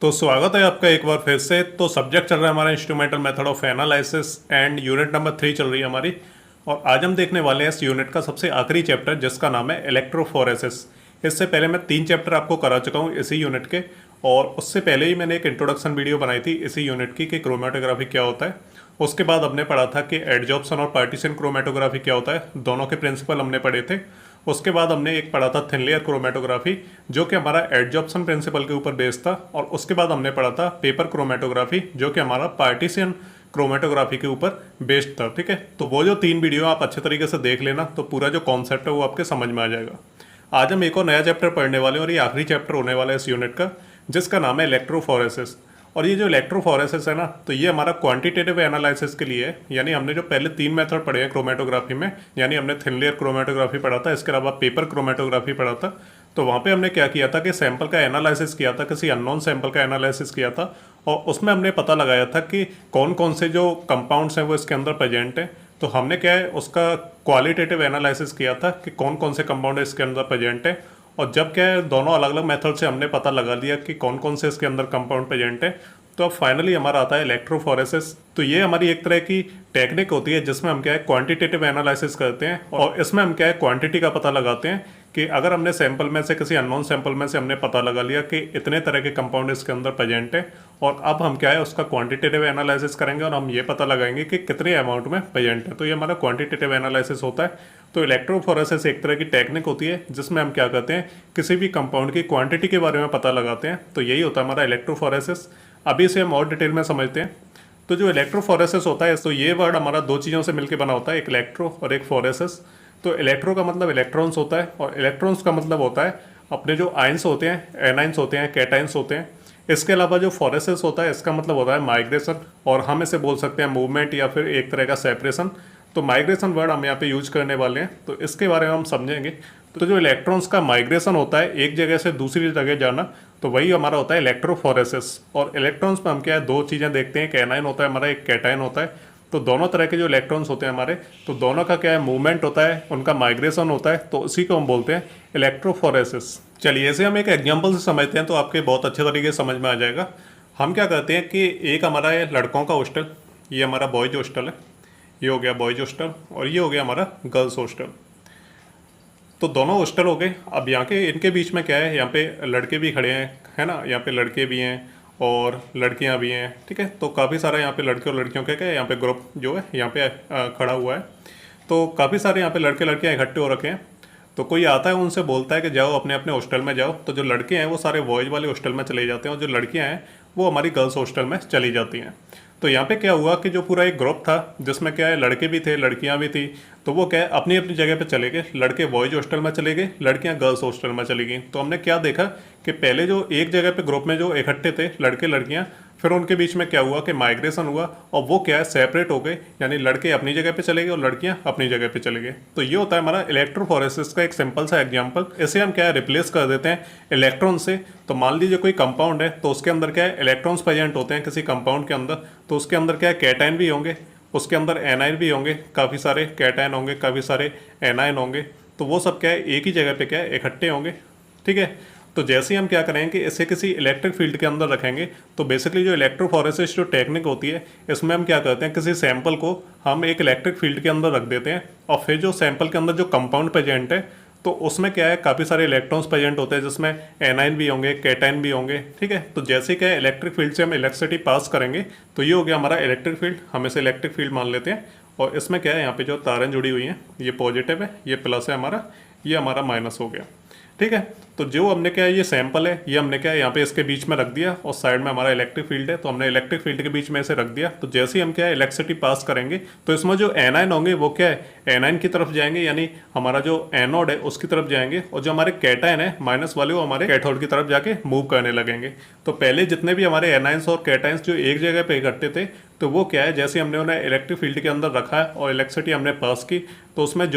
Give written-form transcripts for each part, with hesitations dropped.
तो स्वागत है आपका एक बार फिर से। तो सब्जेक्ट चल रहा है हमारा instrumental method of analysis and unit number 3 चल रही है हमारी। और आज हम देखने वाले हैं इस यूनिट का सबसे आखिरी चैप्टर जिसका नाम है इलेक्ट्रोफोरेसिस। इससे पहले मैं 3 चैप्टर आपको करा चुका हूँ इसी यूनिट के, और उससे पहले ही मैंने एक इंट्रोडक्शन वीडियो बनाई थी इसी यूनिट की कि क्रोमेटोग्राफी क्या होता है। उसके बाद हमने पढ़ा था कि एडजॉर्प्शन और पार्टीशन क्रोमेटोग्राफी क्या होता है, दोनों के प्रिंसिपल हमने पढ़े थे। उसके बाद हमने एक पढ़ा था थिन लेयर क्रोमेटोग्राफी जो कि हमारा एडजॉर्प्शन प्रिंसिपल के ऊपर बेस्ड था। और उसके बाद हमने पढ़ा था पेपर क्रोमेटोग्राफी जो कि हमारा पार्टीशन क्रोमेटोग्राफी के ऊपर बेस्ड था। ठीक है, तो वो जो 3 वीडियो आप अच्छे तरीके से देख लेना तो पूरा जो कॉन्सेप्ट है वो आपके समझ में आ जाएगा। आज हम एक और नया चैप्टर पढ़ने वाले हैं और ये आखिरी चैप्टर होने वाला है इस यूनिट का, जिसका नाम है इलेक्ट्रोफोरेसिस। और ये जो इलेक्ट्रोफोरेसिस है ना, तो ये हमारा क्वांटिटेटिव एनालिसिस के लिए है। यानी हमने जो पहले 3 मेथड पढ़े हैं क्रोमेटोग्राफी में, यानी हमने थिन लेयर क्रोमेटोग्राफी पढ़ा था, इसके अलावा पेपर क्रोमेटोग्राफी पढ़ा था। तो वहाँ पे हमने क्या किया था कि सैंपल का एनालिसिस किया था, किसी अननोन सैंपल का एनालिसिस किया था, और उसमें हमने पता लगाया था कि कौन कौन से जो कंपाउंड्स हैं वो इसके अंदर प्रेजेंट हैं। तो हमने क्या है उसका क्वालिटेटिव एनालिसिस किया था कि कौन कौन से कंपाउंड इसके अंदर प्रेजेंट है। और जब क्या है दोनों अलग अलग मेथड से हमने पता लगा लिया कि कौन कौन से इसके अंदर कंपाउंड प्रेजेंट है, तो अब फाइनली हमारा आता है इलेक्ट्रोफोरेसिस। तो ये हमारी एक तरह की टेक्निक होती है जिसमें हम क्या है क्वांटिटेटिव एनालिसिस करते हैं, और इसमें हम क्या है क्वांटिटी का पता लगाते हैं कि अगर हमने सैंपल में से किसी अननोन सैंपल में से हमने पता लगा लिया कि इतने तरह के कंपाउंड इसके अंदर प्रेजेंट है, और अब हम क्या है उसका क्वांटिटेटिव एनालिसिस करेंगे और हम ये पता लगाएंगे कि कितने अमाउंट में प्रेजेंट है। तो ये हमारा क्वांटिटेटिव एनालिसिस होता है। तो इलेक्ट्रोफोरेसिस एक तरह की टेक्निक होती है जिसमें हम क्या करते हैं किसी भी कंपाउंड की क्वांटिटी के बारे में पता लगाते हैं। तो यही होता है हमारा इलेक्ट्रोफोरेसिस। अभी इसे हम और डिटेल में समझते हैं। तो जो इलेक्ट्रोफोरेसिस होता है, तो ये वर्ड हमारा 2 चीज़ों से मिलकर बना होता है, एक इलेक्ट्रो और एक फोरेसिस। तो इलेक्ट्रो का मतलब इलेक्ट्रॉन्स होता है, और इलेक्ट्रॉन्स का मतलब होता है अपने जो आयंस होते हैं, एनाइंस होते हैं, कैटाइंस होते हैं। इसके अलावा जो फोरेसिस होता है इसका मतलब होता है माइग्रेशन, और हम इसे बोल सकते हैं मूवमेंट या फिर एक तरह का सेपरेशन। तो माइग्रेशन वर्ड हम यहाँ पे यूज करने वाले हैं, तो इसके बारे में हम समझेंगे। तो जो इलेक्ट्रॉन्स का माइग्रेशन होता है एक जगह से दूसरी जगह जाना, तो वही हमारा होता है इलेक्ट्रोफोरेसिस। और इलेक्ट्रॉन्स में हम क्या है 2 चीज़ें देखते हैं, एक एनाइन होता है हमारा, एक कैटाइन होता है। तो दोनों तरह के जो इलेक्ट्रॉन्स होते हैं हमारे, तो दोनों का क्या है मूवमेंट होता है, उनका माइग्रेशन होता है, तो उसी को हम बोलते हैं इलेक्ट्रोफोरेसिस। चलिए इसे हम एक एग्जाम्पल से समझते हैं तो आपके बहुत अच्छे तरीके से समझ में आ जाएगा। हम क्या करते हैं कि एक हमारा है लड़कों का हॉस्टल, ये हमारा बॉयज हॉस्टल है, ये हो गया बॉयज हॉस्टल, और ये हो गया हमारा गर्ल्स हॉस्टल। तो दोनों हॉस्टल हो गए। अब यहाँ के इनके बीच में क्या है, यहाँ पे लड़के भी खड़े हैं, है ना, यहाँ पे लड़के भी हैं और लड़कियाँ भी हैं। ठीक है, तो काफ़ी सारा यहाँ पे लड़के और लड़कियों का क्या है यहाँ पे ग्रुप जो है यहाँ पे खड़ा हुआ है। तो काफ़ी सारे यहाँ पे लड़के लड़कियाँ इकट्ठे हो रखे हैं। तो कोई आता है उनसे बोलता है कि जाओ अपने अपने हॉस्टल में जाओ। तो जो लड़के हैं वो सारे बॉयज़ वाले हॉस्टल में चले जाते हैं, और जो लड़कियाँ हैं वो हमारी गर्ल्स हॉस्टल में चली जाती हैं। तो यहाँ पे क्या हुआ कि जो पूरा एक ग्रुप था जिसमें क्या है लड़के भी थे लड़कियाँ भी थी, तो वो क्या है अपनी अपनी जगह पे चले गए। लड़के बॉयज हॉस्टल में चले गए, लड़कियाँ गर्ल्स हॉस्टल में चली गई। तो हमने क्या देखा कि पहले जो एक जगह पे ग्रुप में जो इकट्ठे थे लड़के लड़कियाँ, फिर उनके बीच में क्या हुआ कि माइग्रेशन हुआ, और वो क्या है सेपरेट हो गए, यानी लड़के अपनी जगह पे चले गए और लड़कियां अपनी जगह पे चले गए। तो ये होता है हमारा इलेक्ट्रोफोरेसिस का एक सिंपल सा एग्जांपल। इसे हम क्या है रिप्लेस कर देते हैं इलेक्ट्रॉन से। तो मान लीजिए कोई कंपाउंड है, तो उसके अंदर क्या है इलेक्ट्रॉन्स प्रेजेंट होते हैं किसी कंपाउंड के अंदर, तो उसके अंदर क्या है कैटाइन भी होंगे, उसके अंदर एनाइन भी होंगे, काफ़ी सारे कैटाइन होंगे, काफ़ी सारे एनाइन होंगे। तो वो सब क्या है एक ही जगह पे क्या है इकट्ठे होंगे। ठीक है, तो जैसे ही हम क्या करेंगे कि इसे किसी इलेक्ट्रिक फील्ड के अंदर रखेंगे, तो बेसिकली जो इलेक्ट्रोफोरेसिस जो टेक्निक होती है इसमें हम क्या करते हैं किसी सैंपल को हम एक इलेक्ट्रिक फील्ड के अंदर रख देते हैं, और फिर जो सैंपल के अंदर जो कंपाउंड प्रेजेंट है तो उसमें क्या है काफ़ी सारे इलेक्ट्रॉन्स प्रेजेंट होते हैं, जिसमें एनाइन भी होंगे, कैटाइन भी होंगे। ठीक है, तो जैसे क्या है इलेक्ट्रिक फील्ड से हम इलेक्ट्रिसिटी पास करेंगे, तो ये हो गया हमारा इलेक्ट्रिक फील्ड। हम इसे इलेक्ट्रिक फील्ड मान लेते हैं। और इसमें क्या है यहाँ पे जो तारें जुड़ी हुई हैं, ये पॉजिटिव है, ये प्लस है हमारा, ये हमारा माइनस हो गया। ठीक है, तो जो हमने क्या है ये सैंपल है, ये हमने क्या है यहाँ पे इसके बीच में रख दिया, और साइड में हमारा इलेक्ट्रिक फील्ड है, तो हमने इलेक्ट्रिक फील्ड के बीच में इसे रख दिया। तो जैसे ही हम क्या है इलेक्ट्रिसिटी पास करेंगे, तो इसमें जो एनाइन होंगे वो क्या है एनाइन की तरफ जाएंगे, यानी हमारा जो एनोड है उसकी तरफ जाएंगे, और जो हमारे कैटाइन है माइनस वाले वो हमारे कैथोड की तरफ जाके मूव करने लगेंगे। तो पहले जितने भी हमारे एनाइंस और कैटाइंस जो एक जगह पे इकट्ठे थे, तो वो क्या है जैसे हमने उन्हें इलेक्ट्रिक फील्ड के अंदर रखा है और इलेक्ट्रिसिटी हमने पास की, तो उसमें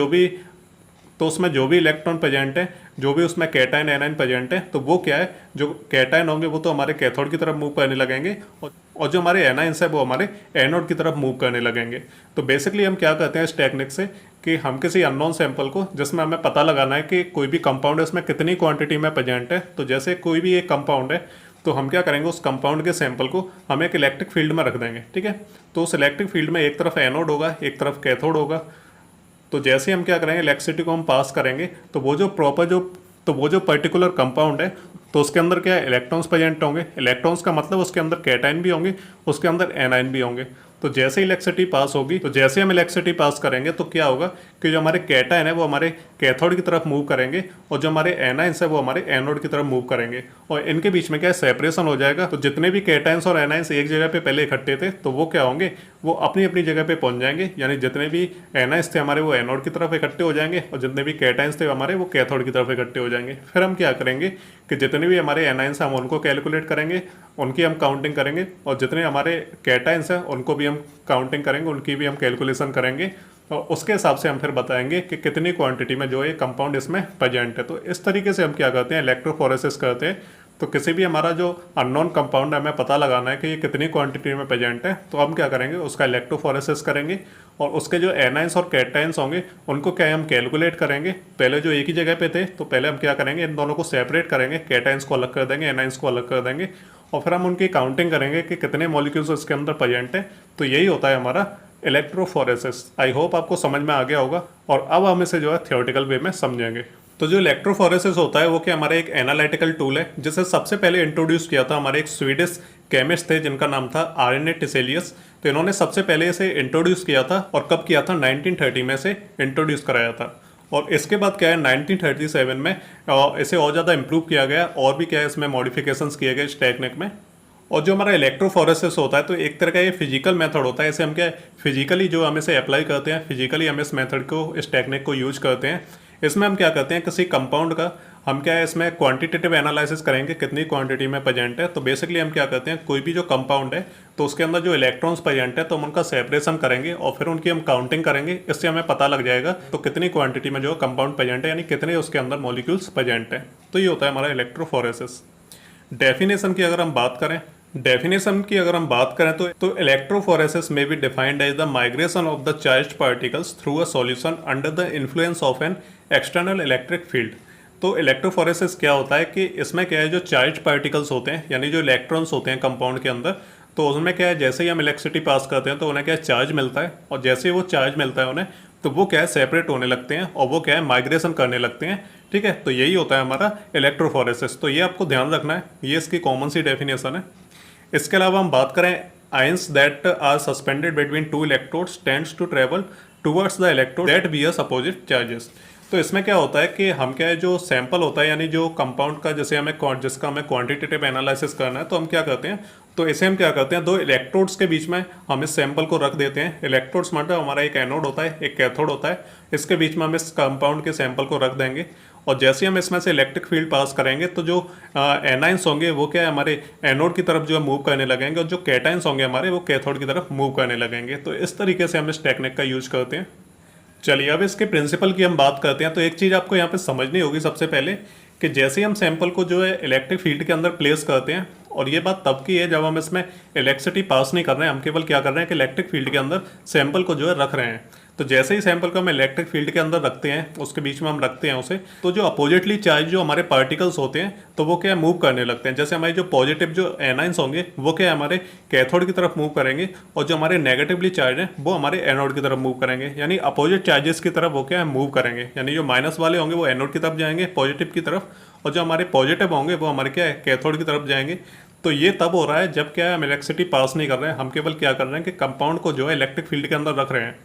जो भी इलेक्ट्रॉन प्रेजेंट है, जो भी उसमें कैटाइन एनाइन प्रेजेंट है, तो वो क्या है जो कैटाइन होंगे वो तो हमारे कैथोड की तरफ मूव करने लगेंगे, और जो हमारे एनाइंस है वो हमारे एनोड की तरफ मूव करने लगेंगे। तो बेसिकली हम क्या करते हैं इस टेक्निक से कि हम किसी अननोन सैंपल को जिसमें हमें पता लगाना है कि कोई भी कंपाउंड है उसमें कितनी क्वांटिटी में प्रेजेंट है, तो जैसे कोई भी एक कंपाउंड है तो हम क्या करेंगे, उस कंपाउंड के सैंपल को हम एक इलेक्ट्रिक फील्ड में रख देंगे, ठीक है। तो उस इलेक्ट्रिक फील्ड में एक तरफ एनोड होगा, एक तरफ कैथोड होगा। तो जैसे हम क्या करेंगे, इलेक्ट्रिसिटी को हम पास करेंगे तो वो जो पर्टिकुलर कंपाउंड है तो उसके अंदर क्या है, इलेक्ट्रॉन्स प्रेजेंट होंगे। इलेक्ट्रॉन्स का मतलब उसके अंदर कैटायन भी होंगे, उसके अंदर एनायन भी होंगे। तो जैसे इलेक्ट्रिसिटी पास होगी, तो जैसे हम इलेक्ट्रिसिटी पास करेंगे तो क्या होगा कि जो हमारे कैटायन है वो हमारे कैथोड की तरफ मूव करेंगे और जो हमारे एनायंस है वो हमारे एनोड की तरफ मूव करेंगे और इनके बीच में क्या है, सेपरेशन हो जाएगा। तो जितने भी कैटायंस और एनायंस एक जगह पे पहले इकट्ठे थे तो वो क्या होंगे, वो अपनी अपनी जगह पे पहुंच जाएंगे। यानी जितने भी एनायंस थे हमारे वो एनोड की तरफ इकट्ठे हो जाएंगे और जितने भी कैटायंस थे हमारे वो कैथोड की तरफ इकट्ठे हो जाएंगे। फिर हम क्या करेंगे कि जितने भी हमारे एनायंस हैं हम उनको कैलकुलेट करेंगे, उनकी हम काउंटिंग करेंगे और जितने हमारे कैटायंस हैं उनको भी हम काउंटिंग करेंगे, उनकी भी हम कैलकुलेशन करेंगे और उसके हिसाब से हम फिर बताएंगे कि कितनी क्वांटिटी में जो है कंपाउंड इसमें प्रेजेंट है। तो इस तरीके से हम क्या करते हैं, इलेक्ट्रोफोरेसिस करते हैं। तो किसी भी हमारा जो अननोन कंपाउंड है हमें पता लगाना है कि ये कितनी क्वांटिटी में प्रेजेंट है, तो हम क्या करेंगे, उसका इलेक्ट्रोफोरेसिस करेंगे और उसके जो एनायंस और कैटायंस होंगे उनको क्या है हम कैलकुलेट करेंगे। पहले जो एक ही जगह पे थे तो पहले हम क्या करेंगे, इन दोनों को सेपरेट करेंगे, कैटायंस को अलग कर देंगे, एनायंस को अलग कर देंगे और फिर हम उनकी काउंटिंग करेंगे कि कितने मॉलिक्यूल्स इसके अंदर प्रेजेंट है। तो यही होता है हमारा इलेक्ट्रोफोरेसिस। आई होप आपको समझ में आ गया होगा और अब हम इसे जो है थियोरेटिकल वे में समझेंगे। तो जो इलेक्ट्रोफोरेसिस होता है वो क्या हमारा एक एनालिटिकल टूल है जिसे सबसे पहले इंट्रोड्यूस किया था हमारे एक स्वीडिश केमिस्ट थे जिनका नाम था आर्ने टिसेलियस। तो इन्होंने सबसे पहले इसे इंट्रोड्यूस किया था और कब किया था, 1930 में से इंट्रोड्यूस कराया था। और इसके बाद क्या है 1937 में इसे और ज़्यादा इम्प्रूव किया गया और भी क्या है इसमें मॉडिफिकेशंस किए गए इस टेक्निक में। और जो हमारा इलेक्ट्रोफोरेसिस होता है तो एक तरह का ये फिजिकल मेथड होता है। इसे हम क्या फिजिकली जो हम इसे अप्लाई करते हैं, फिजिकली हम इस मेथड को, इस टेक्निक को यूज करते हैं। इसमें हम क्या करते हैं, किसी कंपाउंड का हम क्या है इसमें क्वांटिटेटिव एनालिसिस करेंगे, कितनी क्वांटिटी में प्रेजेंट है। तो बेसिकली हम क्या करते हैं, कोई भी जो कंपाउंड है तो उसके अंदर जो इलेक्ट्रॉन्स प्रेजेंट है तो हम उनका सेपरेशन करेंगे और फिर उनकी हम काउंटिंग करेंगे। इससे हमें पता लग जाएगा तो कितनी क्वांटिटी में जो कंपाउंड प्रेजेंट है, यानी कितने उसके अंदर मॉलिक्यूल्स प्रेजेंट है। तो ये होता है हमारा इलेक्ट्रोफोरेसिस। डेफिनेशन की अगर हम बात करें तो इलेक्ट्रोफोरेसिस में be defined as the migration of the charged particles through a solution under the influence of an external electric field. तो इलेक्ट्रोफोरेसिस क्या होता है कि इसमें क्या है, जो चार्ज्ड पार्टिकल्स होते हैं यानी जो इलेक्ट्रॉन्स होते हैं कंपाउंड के अंदर, तो उसमें क्या है जैसे ही हम इलेक्ट्रिसिटी पास करते हैं तो उन्हें क्या है चार्ज मिलता है और जैसे ही वो चार्ज मिलता है उन्हें, तो वो क्या है सेपरेट होने लगते हैं और वो क्या है माइग्रेशन करने लगते हैं। ठीक है, तो यही होता है हमारा इलेक्ट्रोफोरेसिस। तो ये आपको ध्यान रखना है, ये इसकी कॉमन सी डेफिनेशन है। इसके अलावा हम बात करें ions that are suspended between two electrodes tends to travel towards the electrode that bears opposite charges. तो इसमें क्या होता है कि हम क्या है, जो सैंपल होता है यानी जो कंपाउंड का जिसका हमें क्वांटिटेटिव एनालिसिस करना है, तो हम क्या करते हैं, तो इसे हम क्या करते हैं, दो इलेक्ट्रोड्स के बीच में हम इस सैंपल को रख देते हैं। इलेक्ट्रोड्स मतलब हमारा एक एनोड होता है, एक कैथोड होता है, इसके बीच में हम इस कंपाउंड के सैंपल को रख देंगे और जैसे हम इसमें से इलेक्ट्रिक फील्ड पास करेंगे तो जो एनाइंस होंगे वो क्या है हमारे एनोड की तरफ जो है मूव करने लगेंगे और जो कैटाइंस होंगे हमारे वो कैथोड की तरफ मूव करने लगेंगे। तो इस तरीके से हम इस टेक्निक का यूज करते हैं। चलिए अब इसके प्रिंसिपल की हम बात करते हैं। तो एक चीज़ आपको यहाँ पे समझनी होगी सबसे पहले कि जैसे ही हम सैंपल को जो है इलेक्ट्रिक फील्ड के अंदर प्लेस करते हैं, और ये बात तब की है जब हम इसमें इलेक्ट्रिसिटी पास नहीं कर रहे हैं, हम केवल क्या कर रहे हैं कि इलेक्ट्रिक फील्ड के अंदर सैंपल को जो है रख रहे हैं। तो जैसे ही सैंपल को हम इलेक्ट्रिक फील्ड के अंदर रखते हैं, उसके बीच में हम रखते हैं उसे, तो जो अपोजिटली चार्ज जो हमारे पार्टिकल्स होते हैं तो वो क्या मूव करने लगते हैं। जैसे हमारे जो पॉजिटिव जो एनाइंस होंगे वो क्या हमारे कैथोड की तरफ मूव करेंगे और जो हमारे नेगेटिवली चार्ज हैं वो हमारे एनोड की तरफ मूव करेंगे, यानी अपोजिट चार्जेस की तरफ वो क्या है मूव करेंगे। यानी जो माइनस वाले होंगे वो एनोड की तरफ जाएंगे पॉजिटिव की तरफ, और जो हमारे पॉजिटिव होंगे वो हमारे क्या है कैथोड की तरफ जाएंगे। तो ये तब हो रहा है जब क्या है हम इलेक्ट्रिसिटी पास नहीं कर रहे हैं, हम केवल क्या कर रहे हैं कि कंपाउंड को जो है इलेक्ट्रिक फील्ड के अंदर रख रहे हैं।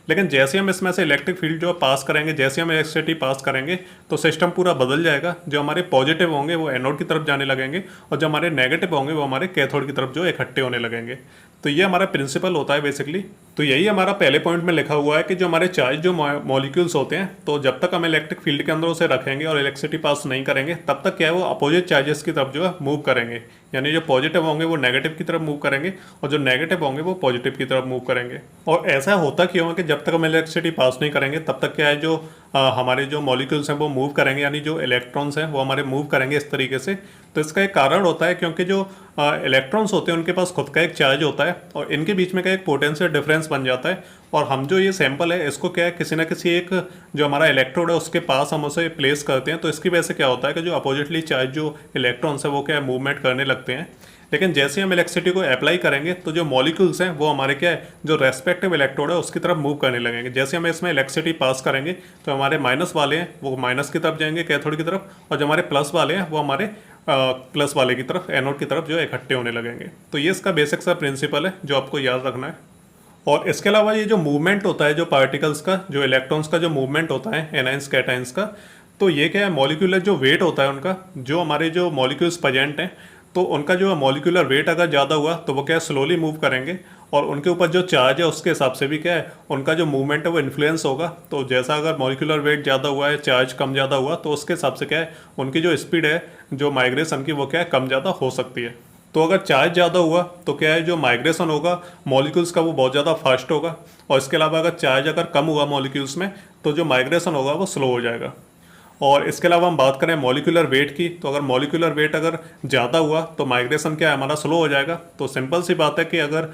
लेकिन जैसे हम इसमें से इलेक्ट्रिक फील्ड जो पास करेंगे, जैसे हम इलेक्ट्रिसिटी पास करेंगे तो सिस्टम पूरा बदल जाएगा। जो हमारे पॉजिटिव होंगे वो एनोड की तरफ जाने लगेंगे और जो हमारे नेगेटिव होंगे वो हमारे कैथोड की तरफ जो इकट्ठे होने लगेंगे। तो ये हमारा प्रिंसिपल होता है बेसिकली। तो यही हमारा पहले पॉइंट में लिखा हुआ है कि जो हमारे चार्ज जो मॉलिक्यूल्स होते हैं, तो जब तक हम इलेक्ट्रिक फील्ड के अंदर उसे रखेंगे और इलेक्ट्रिसिटी पास नहीं करेंगे तब तक क्या है वो अपोजिट चार्जेस की तरफ जो है मूव करेंगे। यानी जो पॉजिटिव होंगे वो नेगेटिव की तरफ मूव करेंगे और जो नेगेटिव होंगे वो पॉजिटिव की तरफ मूव करेंगे। और ऐसा होता क्यों है कि जब तक हम इलेक्ट्रिसिटी पास नहीं करेंगे तब तक क्या है जो हमारे जो मॉलिक्यूल्स हैं वो मूव करेंगे, यानी जो इलेक्ट्रॉन्स हैं वो हमारे मूव करेंगे इस तरीके से। तो इसका एक कारण होता है क्योंकि जो इलेक्ट्रॉन्स होते हैं उनके पास खुद का एक चार्ज होता है और इनके बीच में का एक पोटेंशियल डिफरेंस बन जाता है। और हम जो ये सैंपल है इसको क्या है किसी ना किसी एक जो हमारा इलेक्ट्रोड है उसके पास हम उसे प्लेस करते हैं, तो इसकी वजह से क्या होता है कि जो अपोजिटली चार्ज जो इलेक्ट्रॉन्स है वो क्या है मूवमेंट करने लगते हैं। लेकिन जैसे हम इलेक्ट्रिसिटी को अप्लाई करेंगे तो जो मॉलिक्यूल्स हैं वो हमारे क्या है जो रेस्पेक्टिव इलेक्ट्रोड है उसकी तरफ मूव करने लगेंगे। जैसे हम इसमें इलेक्ट्रिसिटी पास करेंगे तो हमारे माइनस वाले हैं वो माइनस की तरफ जाएंगे कैथोड की तरफ, और जो हमारे प्लस वाले हैं वो हमारे प्लस वाले की तरफ एनोड की तरफ जो इकट्ठे होने लगेंगे। तो ये इसका बेसिक सा प्रिंसिपल है जो आपको याद रखना है। और इसके अलावा ये जो मूवमेंट होता है जो पार्टिकल्स का जो इलेक्ट्रॉन्स का जो मूवमेंट होता है एनाइंस कैटाइंस का, तो ये क्या है मॉलिक्यूलर जो वेट होता है उनका, जो हमारे जो मॉलिक्यूल्स प्रेजेंट हैं तो उनका जो मॉलिक्यूलर वेट अगर ज़्यादा हुआ तो वो क्या है स्लोली मूव करेंगे, और उनके ऊपर जो चार्ज है उसके हिसाब से भी क्या है उनका जो मूवमेंट है वो इन्फ्लुएंस होगा। तो जैसा अगर मॉलिक्यूलर वेट ज़्यादा हुआ है चार्ज कम ज़्यादा हुआ तो उसके हिसाब से क्या है उनकी जो स्पीड है जो माइग्रेशन की वो क्या है कम ज़्यादा हो सकती है। तो अगर चार्ज ज़्यादा हुआ तो क्या है जो माइग्रेशन होगा मॉलिक्यूल्स का वो बहुत ज़्यादा फास्ट होगा, और इसके अलावा अगर चार्ज अगर कम हुआ मॉलिक्यूल्स में तो जो माइग्रेशन होगा वो स्लो हो जाएगा। और इसके अलावा हम बात करें मॉलिक्यूलर वेट की, तो अगर मॉलिक्यूलर वेट अगर ज़्यादा हुआ तो माइग्रेशन क्या है हमारा स्लो हो जाएगा। तो सिंपल सी बात है कि अगर